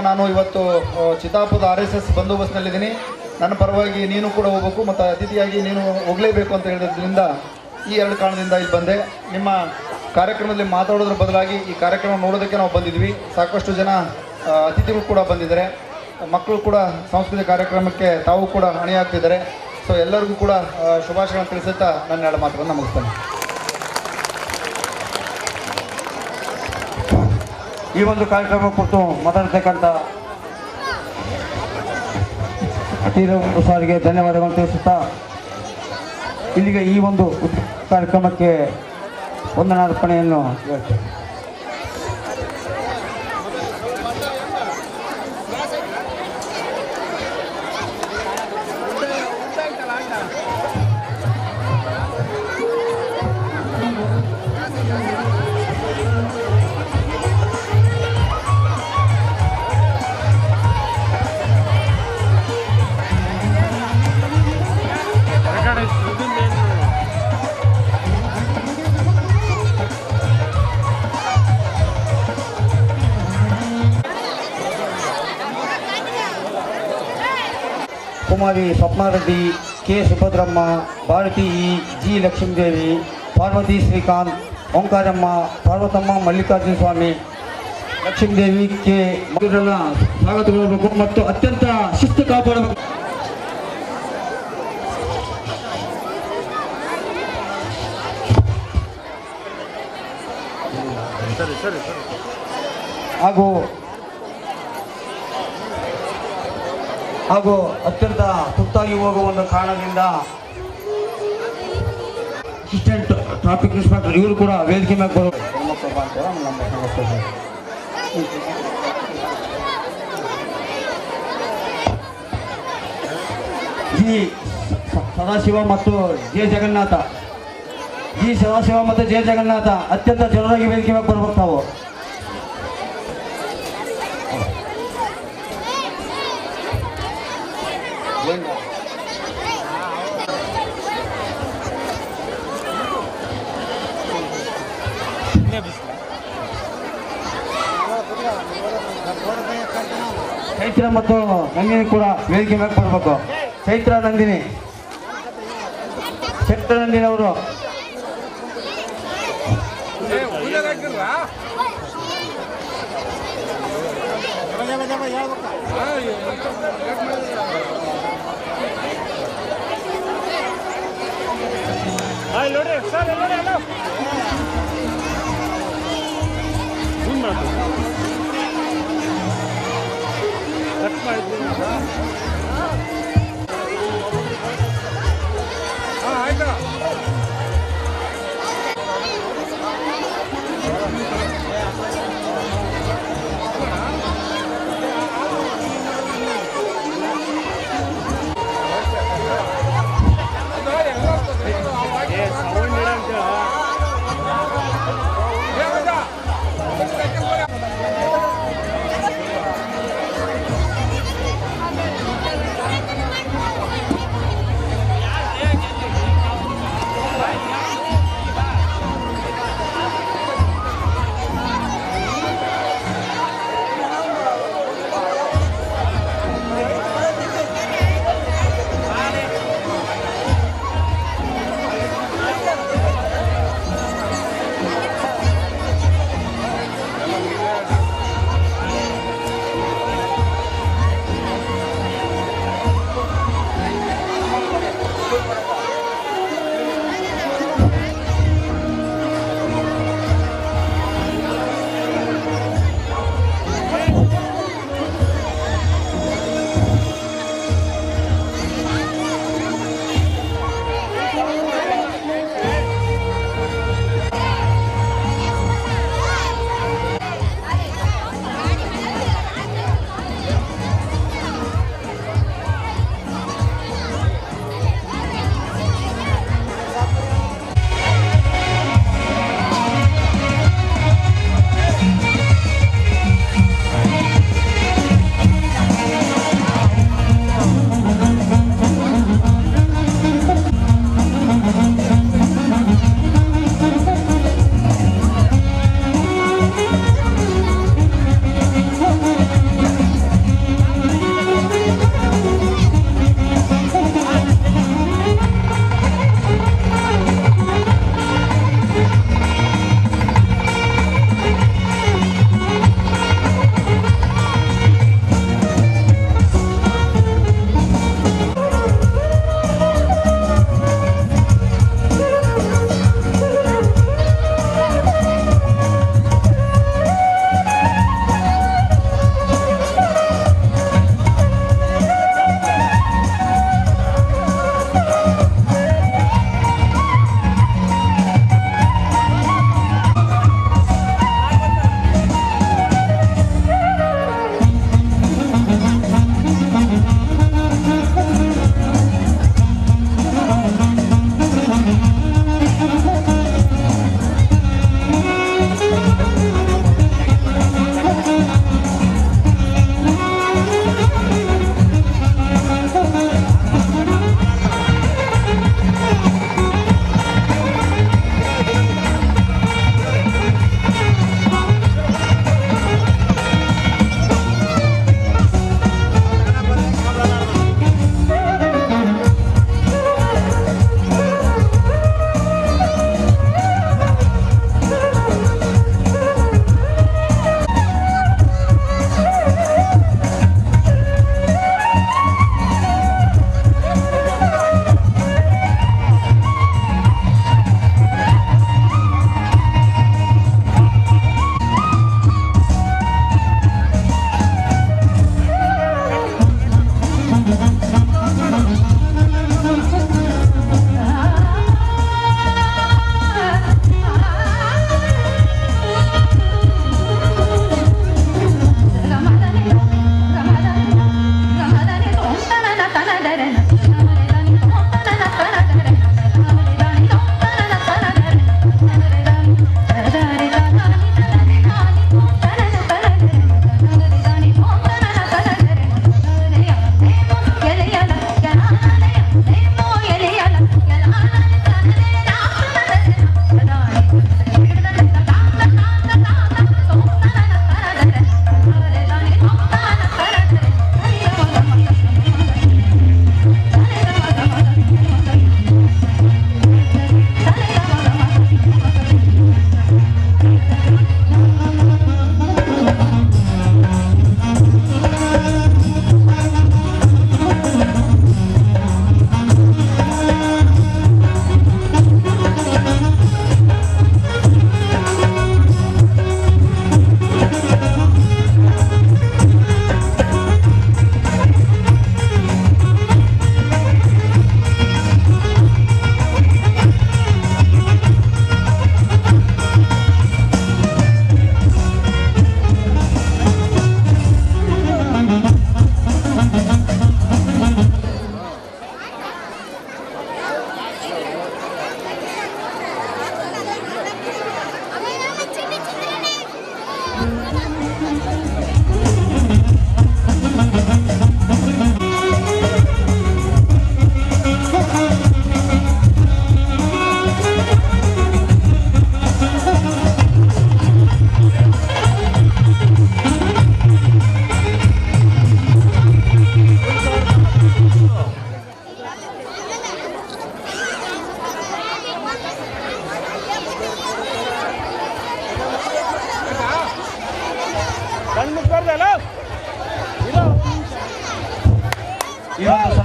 ನಾನು ಇವತ್ತು ಚಿತ್ತಾಪುರದ RSS ಬಂದೋಬಸ್ತ್ನಲ್ಲಿದ್ದೀನಿ, ನನ್ನ ಪರವಾಗಿ ನೀನು ಕೂಡ ಹೋಗಬೇಕು ಮತ್ತು ಅತಿಥಿಯಾಗಿ ನೀನು ಹೋಗಲೇಬೇಕು ಅಂತ ಹೇಳಿದ್ರಿಂದ ಈ ಎರಡು ಕಾರಣದಿಂದ ಇಲ್ಲಿ ಬಂದೆ. ನಿಮ್ಮ ಕಾರ್ಯಕ್ರಮದಲ್ಲಿ ಮಾತಾಡೋದ್ರ ಬದಲಾಗಿ ಈ ಕಾರ್ಯಕ್ರಮ ನೋಡೋದಕ್ಕೆ ನಾವು ಬಂದಿದ್ವಿ. ಸಾಕಷ್ಟು ಜನ ಅತಿಥಿಗಳು ಕೂಡ ಬಂದಿದ್ದಾರೆ, ಮಕ್ಕಳು ಕೂಡ ಸಾಂಸ್ಕೃತಿಕ ಕಾರ್ಯಕ್ರಮಕ್ಕೆ ತಾವು ಕೂಡ ಅಣಿಯಾಗ್ತಿದ್ದಾರೆ. ಸೊ ಎಲ್ಲರಿಗೂ ಕೂಡ ಶುಭಾಶಯಗಳನ್ನು ತಿಳಿಸುತ್ತಾ ನನ್ನ ಎರಡು ಮಾತುಗಳನ್ನು ಮುಗಿಸ್ತೇನೆ. ಈ ಒಂದು ಕಾರ್ಯಕ್ರಮ ಕುರಿತು ಮಾತಾಡ್ತಕ್ಕಂಥ ಸಾರಿಗೆ ಧನ್ಯವಾದಗಳನ್ನು ತಿಳಿಸುತ್ತಾ ಇಲ್ಲಿಗೆ ಈ ಒಂದು ಕಾರ್ಯಕ್ರಮಕ್ಕೆ ವಂದನಾರ್ಪಣೆಯನ್ನು ಹೇಳ್ತೇನೆ. ಕುಮಾರಿ ಸ್ವಪ್ನಾರೆಡ್ಡಿ, ಕೆ ಸುಭದ್ರಮ್ಮ, ಭಾರತಿ ಜಿ ಲಕ್ಷ್ಮೀದೇವಿ, ಪಾರ್ವತಿ ಶ್ರೀಕಾಂತ್, ಓಂಕಾರಮ್ಮ, ಪಾರ್ವತಮ್ಮ, ಮಲ್ಲಿಕಾರ್ಜುನ ಸ್ವಾಮಿ, ಲಕ್ಷ್ಮೀದೇವಿ ಕೆ ಇವರೆಲ್ಲ ಸ್ವಾಗತಗೊಳ್ಳಬೇಕು ಮತ್ತು ಅತ್ಯಂತ ಶಿಸ್ತು ಕಾಪಾಡಬೇಕು. ಹಾಗೂ ಅತ್ಯಂತ ತುರ್ತಾಗಿ ಹೋಗುವ ಒಂದು ಕಾರಣದಿಂದ ಅಸಿಸ್ಟೆಂಟ್ ಟ್ರಾಫಿಕ್ ಇನ್ಸ್ಪೆಕ್ಟರ್ ಇವರು ಕೂಡ ವೇದಿಕೆ ಮೇಲೆ ಬರೋದು. ಜಿ ಸದಾಶಿವ ಮತ್ತು ಜೆ ಜಗನ್ನಾಥ, ಅತ್ಯಂತ ಜನರಾಗಿ ವೇದಿಕೆ ಮೇಲೆ ಬರ್ಬೇಕು ತಾವು. ಚೈತ್ರ ಮತ್ತು ನಂದಿನಿ ಕೂಡ ವೇದಿಕೆ ಮೇಲೆ ಬರಬೇಕು. ಚೈತ್ರ ನಂದಿನಿ ಅವರು ಆಯ್ತಾ ಸೌಂಡ್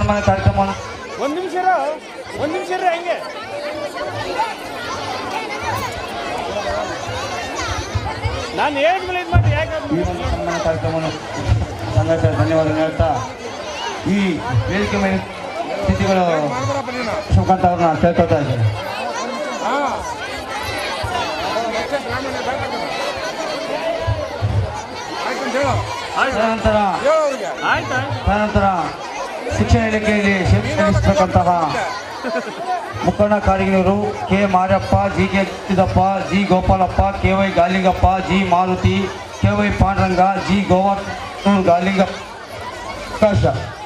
ಸನ್ಮಾನ ಕಾರ್ಯಕ್ರಮವನ್ನು ಒಂದು ನಿಮಿಷ ಇರ್ರಿ ಹಂಗೆ. ನಾನು ಹೇಳಿದ್ಮೇಲೆ ಇದು ಮಾಡಿ ಯಾಕೆ ಈ ಒಂದು ಸನ್ಮಾನ ಕಾರ್ಯಕ್ರಮವನ್ನು ಸಂಘಟ ಧನ್ಯವಾದ ಹೇಳ್ತಾ ಈ ವೇದಿಕೆ ಮೇಲೆ ಅತಿಥಿಗಳು ಸುಖಾಂತ ಅವ್ರನ್ನ ಕೇಳ್ಕೊಳ್ತಾ ಇದ್ದಾರೆ. ತದನಂತರ ಶಿಕ್ಷಣ ಇಲಾಖೆಯಲ್ಲಿ ಸೇರಿಸತಕ್ಕಂತಹ ಮುಖಂಡ ಕಾರ್ಯಕರ್ತರು K Marappa, G K Chidappa, G Gopalappa, K Y Galingappa, G Maruti, K Y Panduranga, G Govardhan Galinga Prakash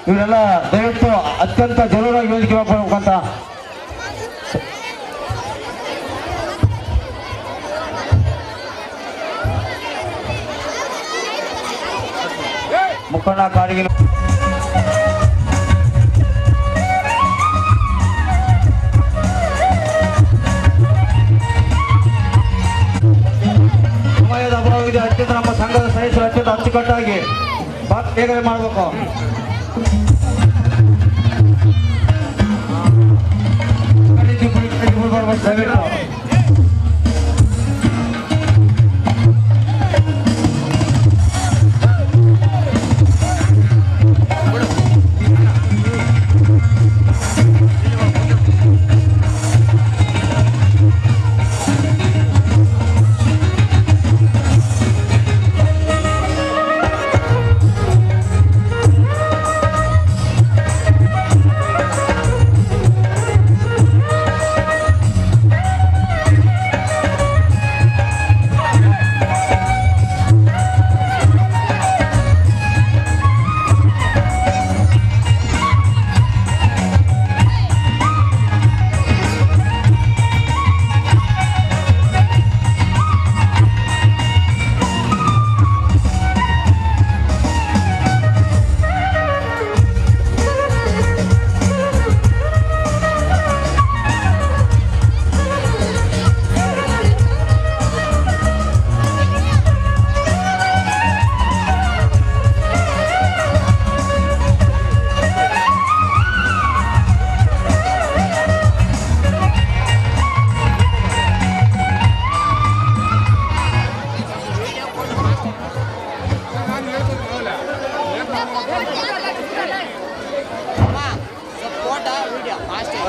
ಇವರೆಲ್ಲ ದಯವಿಟ್ಟು ಅತ್ಯಂತ ಜರೂರಾಗಿ ವೇದಿಕೆ ಮಾಡ್ಬೇಕಂತ ಮುಖಂಡ ಕಾರ್ಯಕರ್ತರು ಸಮಯದ ಅಭಾವವಿದೆ. ಅತ್ಯಂತ ನಮ್ಮ ಸಂಘದ ಸದಸ್ಯರು ಅತ್ಯಂತ ಅಚ್ಚುಕಟ್ಟಾಗಿ ಬೇಗನೆ ಮಾಡಬೇಕು. ದಯವಿಟ್ಟು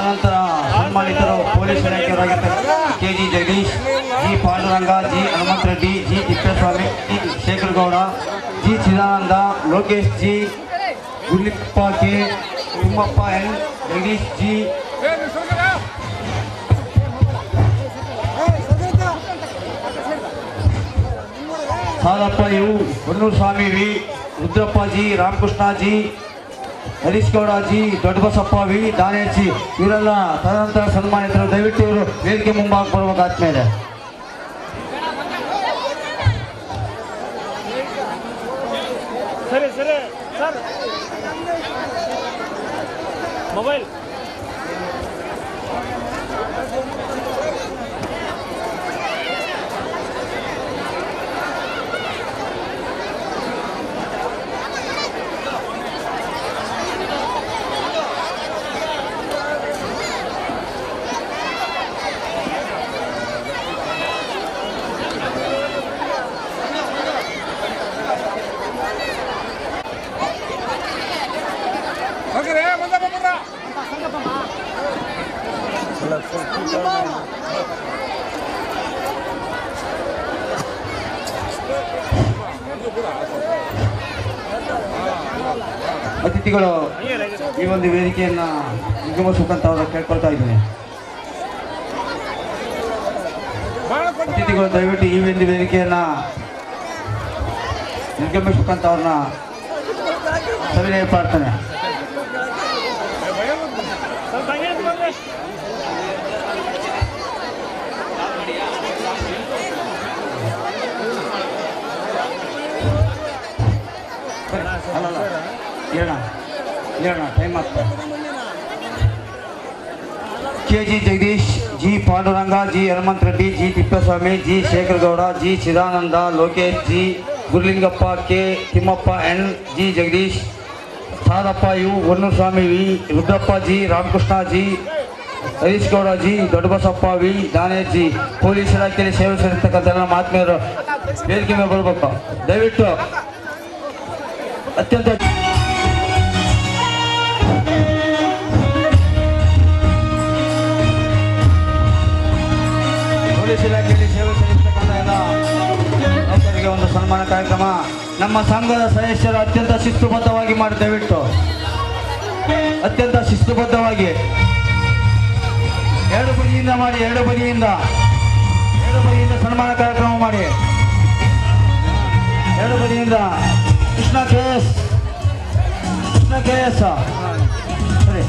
ನಂತರ ಸನ್ಮಾನಿತರು ಪೊಲೀಸ್ ಇಲಾಖೆಯವರಾಗಿರ್ತಾರೆ K G Jagadish, G Panduranga, G Hanumantha Reddy, G Thippeswamy, G Shekhar Gowda, G Chidananda, Lokesh G, Gurulippa K, Thimmappa N, Jagadish G, Sadappa U, Honnuru Swamy V, Rudrappa G, Ramakrishna G, Harish Gowda G, Doddabasappa V, Danesh G ಇವರೆಲ್ಲ ತದನಂತರ ಸನ್ಮಾನಿತರು. ದಯವಿಟ್ಟು ಇವರು ವೇದಿಕೆ ಮುಂಭಾಗ ಬರಬೇಕಾದ್ಮೇಲೆ ಸರಿ ಸರ್ ಮೊಬೈಲ್ ಅತಿಥಿಗಳು ಈ ಒಂದು ವೇದಿಕೆಯನ್ನ ನಿರ್ಗಮಿಸಬೇಕಂತ ಅವ್ರನ್ನ ಕೇಳ್ಕೊಳ್ತಾ ಇದ್ದೀನಿ. ಅತಿಥಿಗಳು ದಯವಿಟ್ಟು ಈ ಒಂದು ವೇದಿಕೆಯನ್ನ ನಿರ್ಗಮಿಸಬೇಕಂತ ಅವ್ರನ್ನ ಸವಿನಯ ಪ್ರಾರ್ಥನೆ. ಅಲ್ಲ ಹೇಳೋಣ ಟೈಮ್ ಆಗ್ತದೆ. K G Jagadish, G Panduranga, G Hanumantha Reddy, G Thippeswamy, G Shekhar Gowda, G Chidananda, Lokesh G, Gurulingappa K, Thimmappa N, G Jagadish, Sadappa U Honnuswamy V Rudrappa G Ramakrishna G Harish Gowda G Doddabasappa V Danesh G police ಇಲಾಖೆಯಲ್ಲಿ ಸೇವೆ ಸಲ್ಲಿರ್ತಕ್ಕಂಥ ಎಲ್ಲ ಮಹಾತ್ಮೆಯರು ವೇದಿಕೆ ಮೇಲೆ ಬರಬೇಕು. ದಯವಿಟ್ಟು ಅತ್ಯಂತ ಪೊಲೀಸ್ ಇಲಾಖೆಯಲ್ಲಿ ಸೇವೆ ಸಲ್ಲಿಸ್ತಕ್ಕಂಥ ಎಲ್ಲ ನೌಕರರಿಗೆ ಒಂದು ಸನ್ಮಾನ ಕಾರ್ಯಕ್ರಮ. ನಮ್ಮ ಸಂಘದ ಸದಸ್ಯರು ಅತ್ಯಂತ ಶಿಸ್ತುಬದ್ಧವಾಗಿ ಮಾಡಿ, ದಯವಿಟ್ಟು ಅತ್ಯಂತ ಶಿಸ್ತುಬದ್ಧವಾಗಿ ಎರಡು ಬದಿಯಿಂದ ಮಾಡಿ, ಎರಡು ಬದಿಯಿಂದ ಸನ್ಮಾನ ಕಾರ್ಯಕ್ರಮ ಮಾಡಿ. ಎರಡು ಬದಿಯಿಂದ ಕೃಷ್ಣ ಕೆ ಎಸ್ ಸರಿ.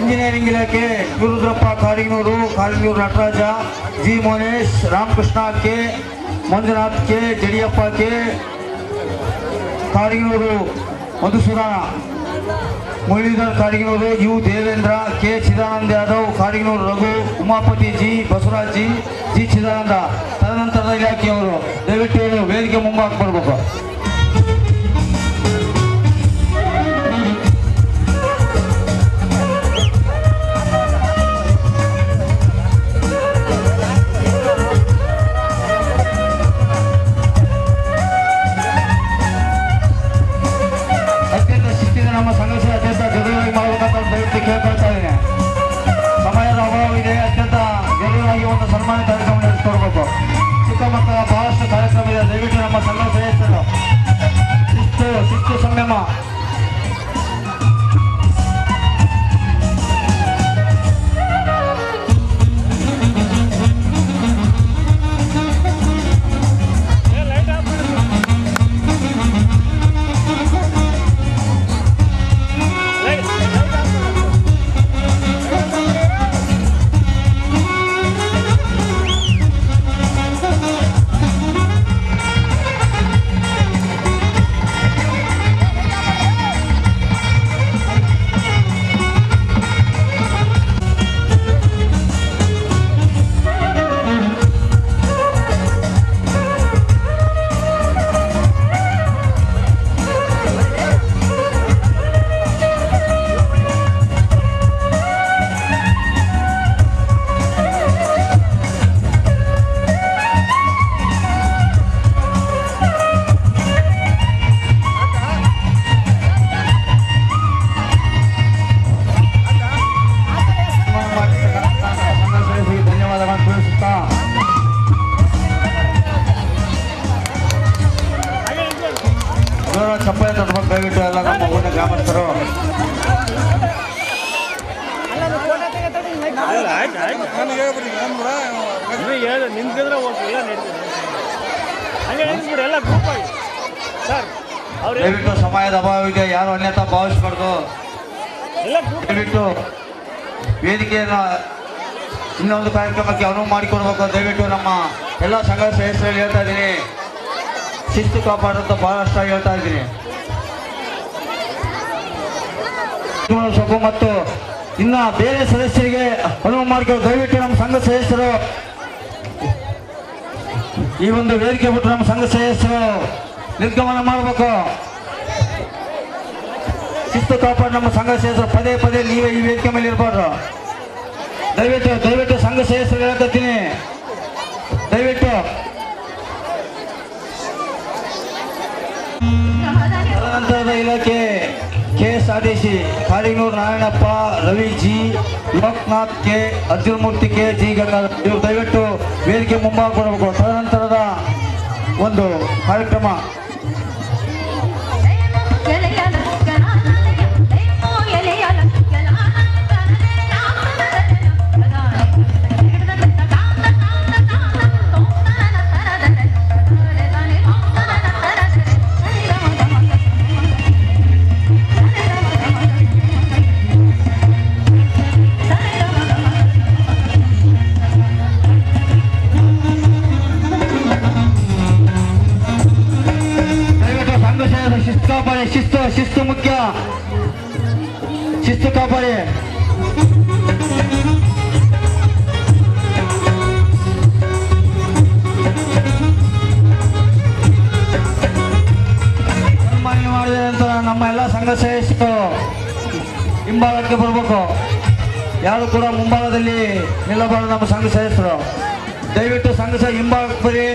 ಇಂಜಿನಿಯರಿಂಗ್ ಇಲಾಖೆ Gurudrappa Kariganur Nataraja G Monesh Ramakrishna K Manjunath K Jadiyappa K Kariganur Madhusudana Muralidhar Kariganur U Devendra K Chidananda Yadav Kariganur Raghu Umapathi G Basavaraj G Chidananda. ತದನಂತರದ ಇಲಾಖೆಯವರು ದಯವಿಟ್ಟು ವೇದಿಕೆ ಮುಂಭಾಗ ಬರಬೇಕು. ನಮ್ಮ ಸಂಘರ್ಷ ಅತ್ಯಂತ ಜರುವಾಗಿ ಮಾಡಬೇಕಂತ ದಯವಿಟ್ಟು ಕೇಳ್ಕೊಳ್ತಾ ಇದ್ದೀನಿ. ಸಮಯದ ಅಭಾವ ಇದೆ. ಅತ್ಯಂತ ಜರುವಾಗಿ ಒಂದು ಸನ್ಮಾನ ಕಾರ್ಯಕ್ರಮ ನಡೆಸಿಕೊಡ್ಬೇಕು. ಚಿಕ್ಕ ಮಕ್ಕಳ ಬಹಳಷ್ಟು ಕಾರ್ಯಕ್ರಮ ಇದೆ. ದಯವಿಟ್ಟು ನಮ್ಮ ಸಂಘ ಸದಸ್ಯರು ಶಿಸ್ತು ಸಂಯಮ ಚಪ್ಪಾಳೆ ತಟ್ಟಬೇಕು. ದಯವಿಟ್ಟು ಎಲ್ಲ ನಮ್ಮ ಊರಿನ ಗ್ರಾಮಸ್ಥರು ದಯವಿಟ್ಟು ಸಮಯದ ಅಭಾವ ಇದೆ. ಯಾರು ಅನ್ಯತಾ ಭಾವಿಸಬಾರ್ದು. ದಯವಿಟ್ಟು ವೇದಿಕೆಯನ್ನು ಇನ್ನೊಂದು ಕಾರ್ಯಕ್ರಮಕ್ಕೆ ಅನುವು ಮಾಡಿಕೊಡ್ಬೇಕು. ದಯವಿಟ್ಟು ನಮ್ಮ ಎಲ್ಲ ಸಂಘ ಸದಸ್ಯರಲ್ಲಿ ಹೇಳ್ತಾ ಇದ್ದೀನಿ, ಶಿಸ್ತು ಕಾಪಾಡುವಂತ ಬಹಳಷ್ಟು ಹೇಳ್ತಾ ಇದ್ದೀನಿ. ಮತ್ತು ಇನ್ನ ಬೇರೆ ಸದಸ್ಯರಿಗೆ ಅನುವು ಮಾಡಿಕೊಂಡು ದಯವಿಟ್ಟು ನಮ್ಮ ಸಂಘ ಸದಸ್ಯರು ಈ ಒಂದು ವೇದಿಕೆ ಬಿಟ್ಟು ನಮ್ಮ ಸಂಘ ಸದಸ್ಯರು ನಿರ್ಗಮನ ಮಾಡಬೇಕು. ಶಿಸ್ತು ಕಾಪಾಡು ನಮ್ಮ ಸಂಘ ಸದಸ್ಯರು. ಪದೇ ನೀವೇ ಈ ವೇದಿಕೆ ಮೇಲೆ ಇರಬಾರ್ದು. ದಯವಿಟ್ಟು ಸಂಘ ಸದಸ್ಯರು ಹೇಳ್ತೀನಿ, ದಯವಿಟ್ಟು ತದನಂತರದ ಇಲಾಖೆ KSRTC Kariganur Narayanappa Ravi G Lokanath K Arjun Murthy K G Gangadhar ಇವರು ದಯವಿಟ್ಟು ವೇದಿಕೆ ಮುಂಭಾಗ ಕೊಡಬೇಕು. ತದನಂತರದ ಒಂದು ಕಾರ್ಯಕ್ರಮ ಶಿಸ್ತು ಕಾಪಾಡಿ, ಶಿಸ್ತು ಮುಖ್ಯ, ಶಿಸ್ತು ಕಾಪಾಡಿ. ಸನ್ಮಾನ ಮಾಡಿದ ನಂತರ ನಮ್ಮ ಎಲ್ಲ ಸಂಘ ಸದಸ್ಯರು ಹಿಂಭಾಗಕ್ಕೆ ಬರಬೇಕು. ಯಾರು ಕೂಡ ಮುಂಭಾಗದಲ್ಲಿ ನಿಲ್ಲಬಾರದು. ನಮ್ಮ ಸಂಘ ಸದಸ್ಯರು ದಯವಿಟ್ಟು ಸಂಘ ಸದಸ್ಯರು ಹಿಂಭಾಗಕ್ಕೆ ಬರಿ.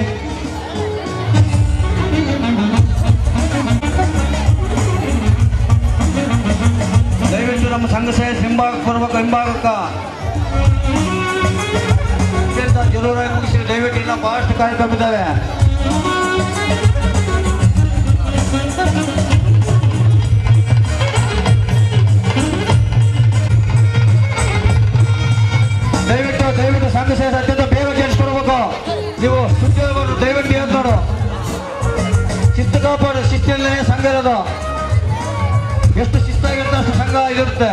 ದಯವಿಟ್ಟು ನಮ್ಮ ಸಂಘ ಸದಸ್ಯರು ಹಿಂಭಾಗಕ್ಕೆ ಬರಬೇಕು. ಹಿಂಭಾಗಕ್ಕೆ ಜರೂರಾಗಿ ಮುಗಿಸಿ. ದಯವಿಟ್ಟು ಇನ್ನ ಬಹಳಷ್ಟು ಕಾರ್ಯಕ್ರಮ ಇದ್ದಾವೆ. ದಯವಿಟ್ಟು ಸಂಘ ಸದಸ್ಯರು ಅತ್ಯಂತ ಬೇಗ ಕೇಳಿಸ್ಕೊಡ್ಬೇಕು. ನೀವು ಸುದ್ದಿ ದಯವಿಟ್ಟು ಹೇಳ್ ನೋಡು. ಶಿಸ್ತು ಕಾಪಾಡು. ಶಿಸ್ತಿಲ್ಲೇ ಸಂಘ ಇರೋದು. ಎಷ್ಟು ಶಿಸ್ತಾಗಿರುತ್ತೆ ಅಷ್ಟು ಸಂಘ ಇರುತ್ತೆ.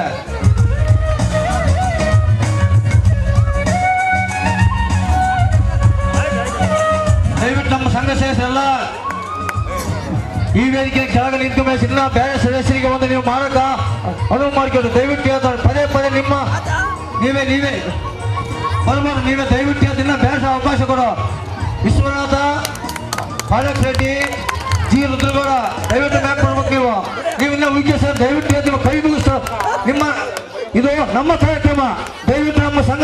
ದಯವಿಟ್ಟು ನಮ್ಮ ಸಂಘ ಸದಸ್ಯರೆಲ್ಲ ಈ ವೇದಿಕೆ ಕೆಳಗೆ ನಿಂತ್ಕೊಂಡ್ಮೇಲೆ ಇಲ್ಲ ಬೇರೆ ಸದಸ್ಯರಿಗೆ ಒಂದು ನೀವು ಮಾಡಕ ಅನುವು ಮಾಡಿಕೊಡು. ದಯವಿಟ್ಟು ಹೇಳ್ತಾರೆ ಪದೇ ನಿಮ್ಮ ನೀವೇ ಬರ್ಬೋದು. ನೀವೇ ದಯವಿಟ್ಟು ಹೇಳ್ತಿಲ್ಲ ಬೇರೆ ಅವಕಾಶ ಕೊಡು. ವಿಶ್ವನಾಥ, ಬಾಲಕ್ ರೆಡ್ಡಿ, ಜಿ ರುದ್ರಗೌಡ ದಯವಿಟ್ಟು ಮ್ಯಾಪ್ ಮಾಡ್ಬೇಕು. ನೀವು ಇನ್ನ ಉಳಿಕೆ ಸರ್ ದಯವಿಟ್ಟು ಹೇಳ್ತೀವಿ. ಕೈ ಮುಗಿಸ್ ನಿಮ್ಮ ಇದು ನಮ್ಮ ಕಾರ್ಯಕ್ರಮ. ದಯವಿಟ್ಟು ನಮ್ಮ ಸಂಘ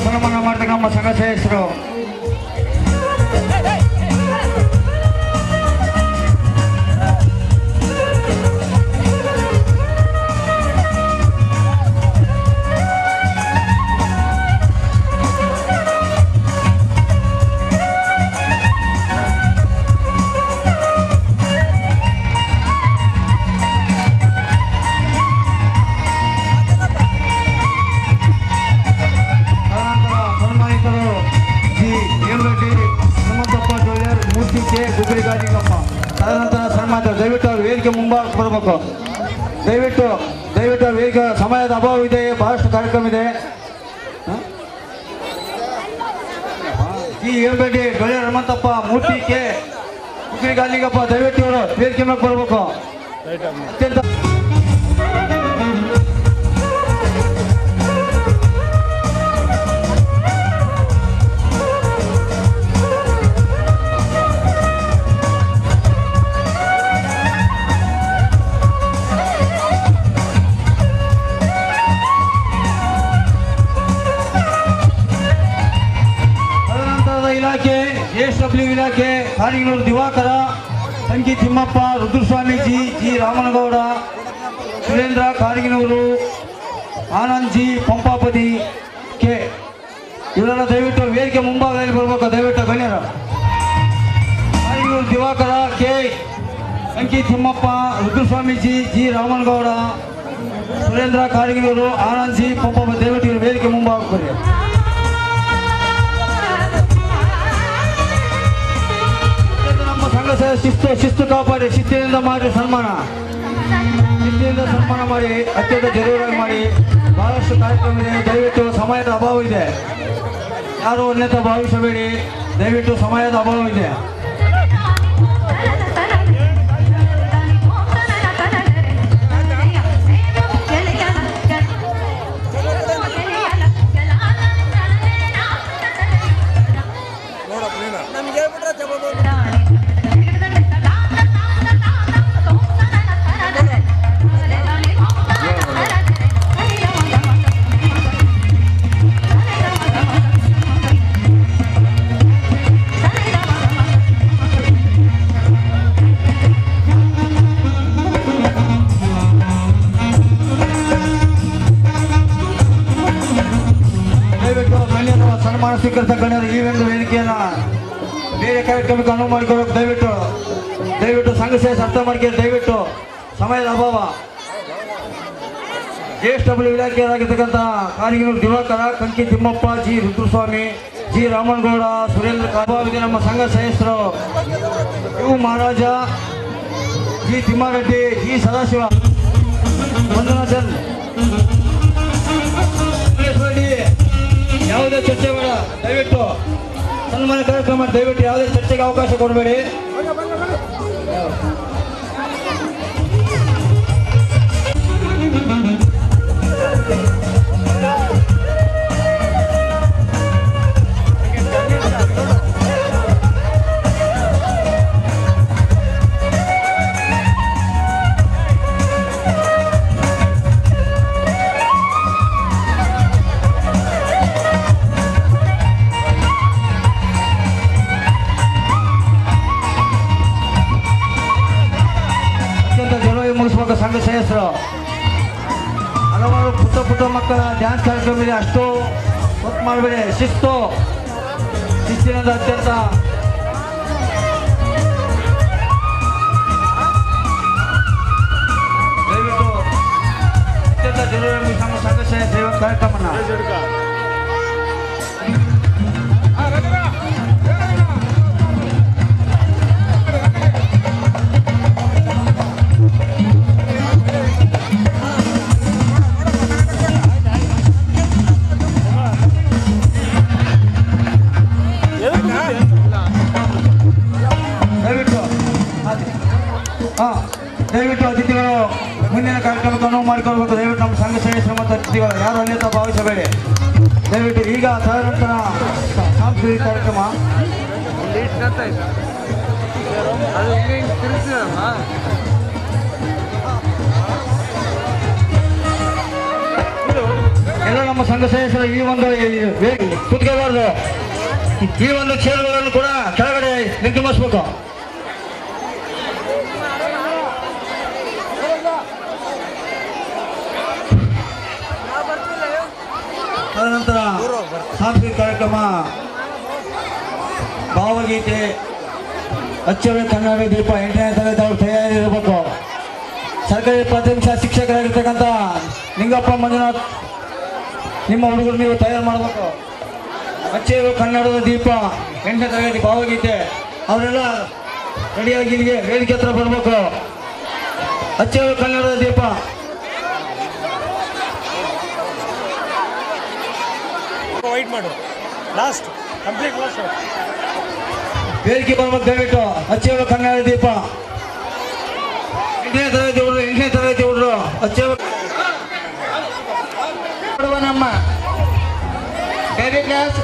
ಸನ್ಮಾನ ಮಾಡ್ತಕ್ಕ ನಮ್ಮ ಸಂಘ ಸದಸ್ಯರು. ತದನಂತರ ಸನ್ಮಾನ. ದಯವಿಟ್ಟು ವೇದಿಕೆ ಮುಂಭಾಗ ಬರಬೇಕು. ದಯವಿಟ್ಟು ವೇದಿಕೆ ಸಮಯದ ಅಭಾವ ಇದೆ. ಬಹಳಷ್ಟು ಕಾರ್ಯಕ್ರಮ ಇದೆ. ಜಿ ಏಳ್ಬೇಡಿ, ಡೊಳ್ಳೆ ಹನುಮಂತಪ್ಪ, ಮೂರ್ತಿ ಕೆ ಕುಕ್ರಿಗಾಲಿಗಪ್ಪ ದಯವಿಟ್ಟು ಇವರು ವೇದಿಕೆ ಮೇಲೆ ಬರಬೇಕು. ಅತ್ಯಂತ ಇಲಾಖೆ, ಎಸ್ಡಬ್ಲ್ಯೂ ಇಲಾಖೆ, Kariganur Diwakara, Sanki Thimmappa, Rudraswamiji, G Ramanagowda, Surendra Kariganur, Anand G Pampapati K ಇವರೆಲ್ಲ ದಯವಿಟ್ಟು ವೇದಿಕೆ ಮುಂಭಾಗದಲ್ಲಿ ಬರಬೇಕು. ದಯವಿಟ್ಟು ಗಣ್ಯರು Kariganur Diwakara K, Sanki Thimmappa, Rudraswamiji, G Ramanagowda, Surendra Kariganur, Anand G Pampapati ದಯವಿಟ್ಟು ಇವರು ವೇದಿಕೆ ಮುಂಭಾಗ ಬನ್ನಿ. ಸಂಘ ಶಿಸ್ತು ಕಾಪಾಡಿ. ಶಿಸ್ತಿನಿಂದ ಮಾಡಿ ಸನ್ಮಾನ ಮಾಡಿ ಅತ್ಯಂತ ಜರೂರಾಗಿ ಮಾಡಿ. ಬಹಳಷ್ಟು ಕಾರ್ಯಕ್ರಮ ಇದೆ. ದಯವಿಟ್ಟು ಸಮಯದ ಅಭಾವ ಇದೆ. ಯಾರು ಅನ್ಯತಾ ಭಾವಿಸಬೇಡಿ. ದಯವಿಟ್ಟು ಸಮಯದ ಅಭಾವ ಇದೆ. ವೇದಿಕೆಯನ್ನ ಬೇರೆ ಕಾರ್ಯಕ್ರಮಕ್ಕೆ ಅನುವು ಮಾಡಿಕೊಳ್ಳೋಕೆ ದಯವಿಟ್ಟು ಸಂಘ ಸೇರಿಸಿ ಅರ್ಥ ಮಾಡ್ಕೊಳ್ಳಿ. ದಯವಿಟ್ಟು ಸಮಯದ ಅಭಾವ. JSW ಇಲಾಖೆಯರಾಗಿರ್ತಕ್ಕಂಥ ಕಾರಿಗಿನೂರು ದಿವಾಕರ, ಕಂಕಿ ತಿಮ್ಮಪ್ಪ, ಜಿ ರುದ್ರಸ್ವಾಮಿ, ಜಿ ರಾಮನಗೌಡ, ಸುರೇಂದ್ರ ಕಾಬಾವಿದೆ. ನಮ್ಮ ಸಂಘ ಸದಸ್ಯರು U Maharaja, G Thimmareddy, G Sadashiva, Vandana Chand. ಯಾವುದೇ ಚರ್ಚೆ ಬೇಡ, ದಯವಿಟ್ಟು ಸನ್ಮಾನ ಕಾರ್ಯಕ್ರಮ, ದಯವಿಟ್ಟು ಯಾವುದೇ ಚರ್ಚೆಗೆ ಅವಕಾಶ ಕೊಡಬೇಡಿ. ಮುಗಿಸ್ಬೇಕು. ಸಂಘ ಸದಸ್ಯರು ಹಲವಾರು ಪುಟ್ಟ ಮಕ್ಕಳ ಡ್ಯಾನ್ಸ್ ಕಾರ್ಯಕ್ರಮದಲ್ಲಿ ಅಷ್ಟು ಒತ್ತು ಮಾಡಬೇಡಿ. ಶಿಸ್ತಿನದ ಅತ್ಯಂತ ದಯವಿಟ್ಟು ಅತ್ಯಂತ ಜನರು ನಮ್ಮ ಸಂಘ ಸದಸ್ಯ ಕಾರ್ಯಕ್ರಮನ ದಯವಿಟ್ಟು ಅತಿಥಿಗಳು ಮುಂದಿನ ಕಾರ್ಯಕ್ರಮಕ್ಕೆ ಅನುವು ಮಾಡಿಕೊಳ್ಬೇಕು. ದಯವಿಟ್ಟು ನಮ್ಮ ಸಂಘ ಸದಸ್ಯರು ಮತ್ತು ಅತಿಥಿಗಳು ಯಾರು ಅನ್ಯತಾ ಭಾವಿಸಬೇಡಿ. ದಯವಿಟ್ಟು ಈಗ ತದನಂತರ ಸಾಂಸ್ಕೃತಿಕ ಕಾರ್ಯಕ್ರಮ. ಎಲ್ಲ ನಮ್ಮ ಸಂಘ ಸದಸ್ಯರು ಈ ಒಂದು ಕೂತ್ಕೋಬಾರ್ದು. ಈ ಒಂದು ಚೇರುಗಳನ್ನು ಕೂಡ ಕೆಳಗಡೆ ನಿರ್ಗಮಿಸಬೇಕು. ತದನಂತರ ಸಾಂಸ್ಕೃತಿಕ ಕಾರ್ಯಕ್ರಮ, ಭಾವಗೀತೆ, ಅಚ್ಚರಿ ಕನ್ನಡ ದೀಪ 8ನೇ ತರಗತಿ ಅವರು ತಯಾರಿರಬೇಕು. ಸರ್ಕಾರಿ ಪ್ರಾಥಮಿಕ ಶಿಕ್ಷಕರಾಗಿರ್ತಕ್ಕಂಥ ನಿಂಗಪ್ಪ ಮಂಜುನಾಥ್, ನಿಮ್ಮ ಹುಡುಗರು ನೀವು ತಯಾರು ಮಾಡಬೇಕು. ಅಚ್ಚರಿ ಕನ್ನಡದ ದೀಪ 8ನೇ ತರಗತಿ ಭಾವಗೀತೆ ಅವರೆಲ್ಲ ರೆಡಿಯಾಗಿ ಇಲ್ಲಿಗೆ ವೇದಿಕೆ ಹತ್ರ ಬರಬೇಕು. ಅಚ್ಚರಿ ಕನ್ನಡದ ದೀಪ ವೈಟ್ ಮಾಡು, ಲಾಸ್ಟ್ ಕಂಪ್ಲೀಟ್ ಲಾಸ್ಟ್ ವೇದಿಕೆ ಬರ್ಬೇಕು. ದಯವಿಟ್ಟು ಅಚ್ಚೇವ ಕನ್ನಡ ದೀಪ 8ನೇ ತರಗತಿ ಹುಡುಗರು ಅಚ್ಚೇವ ನಮ್ಮ ಬೇಬಿ ಕ್ಲಾಸ್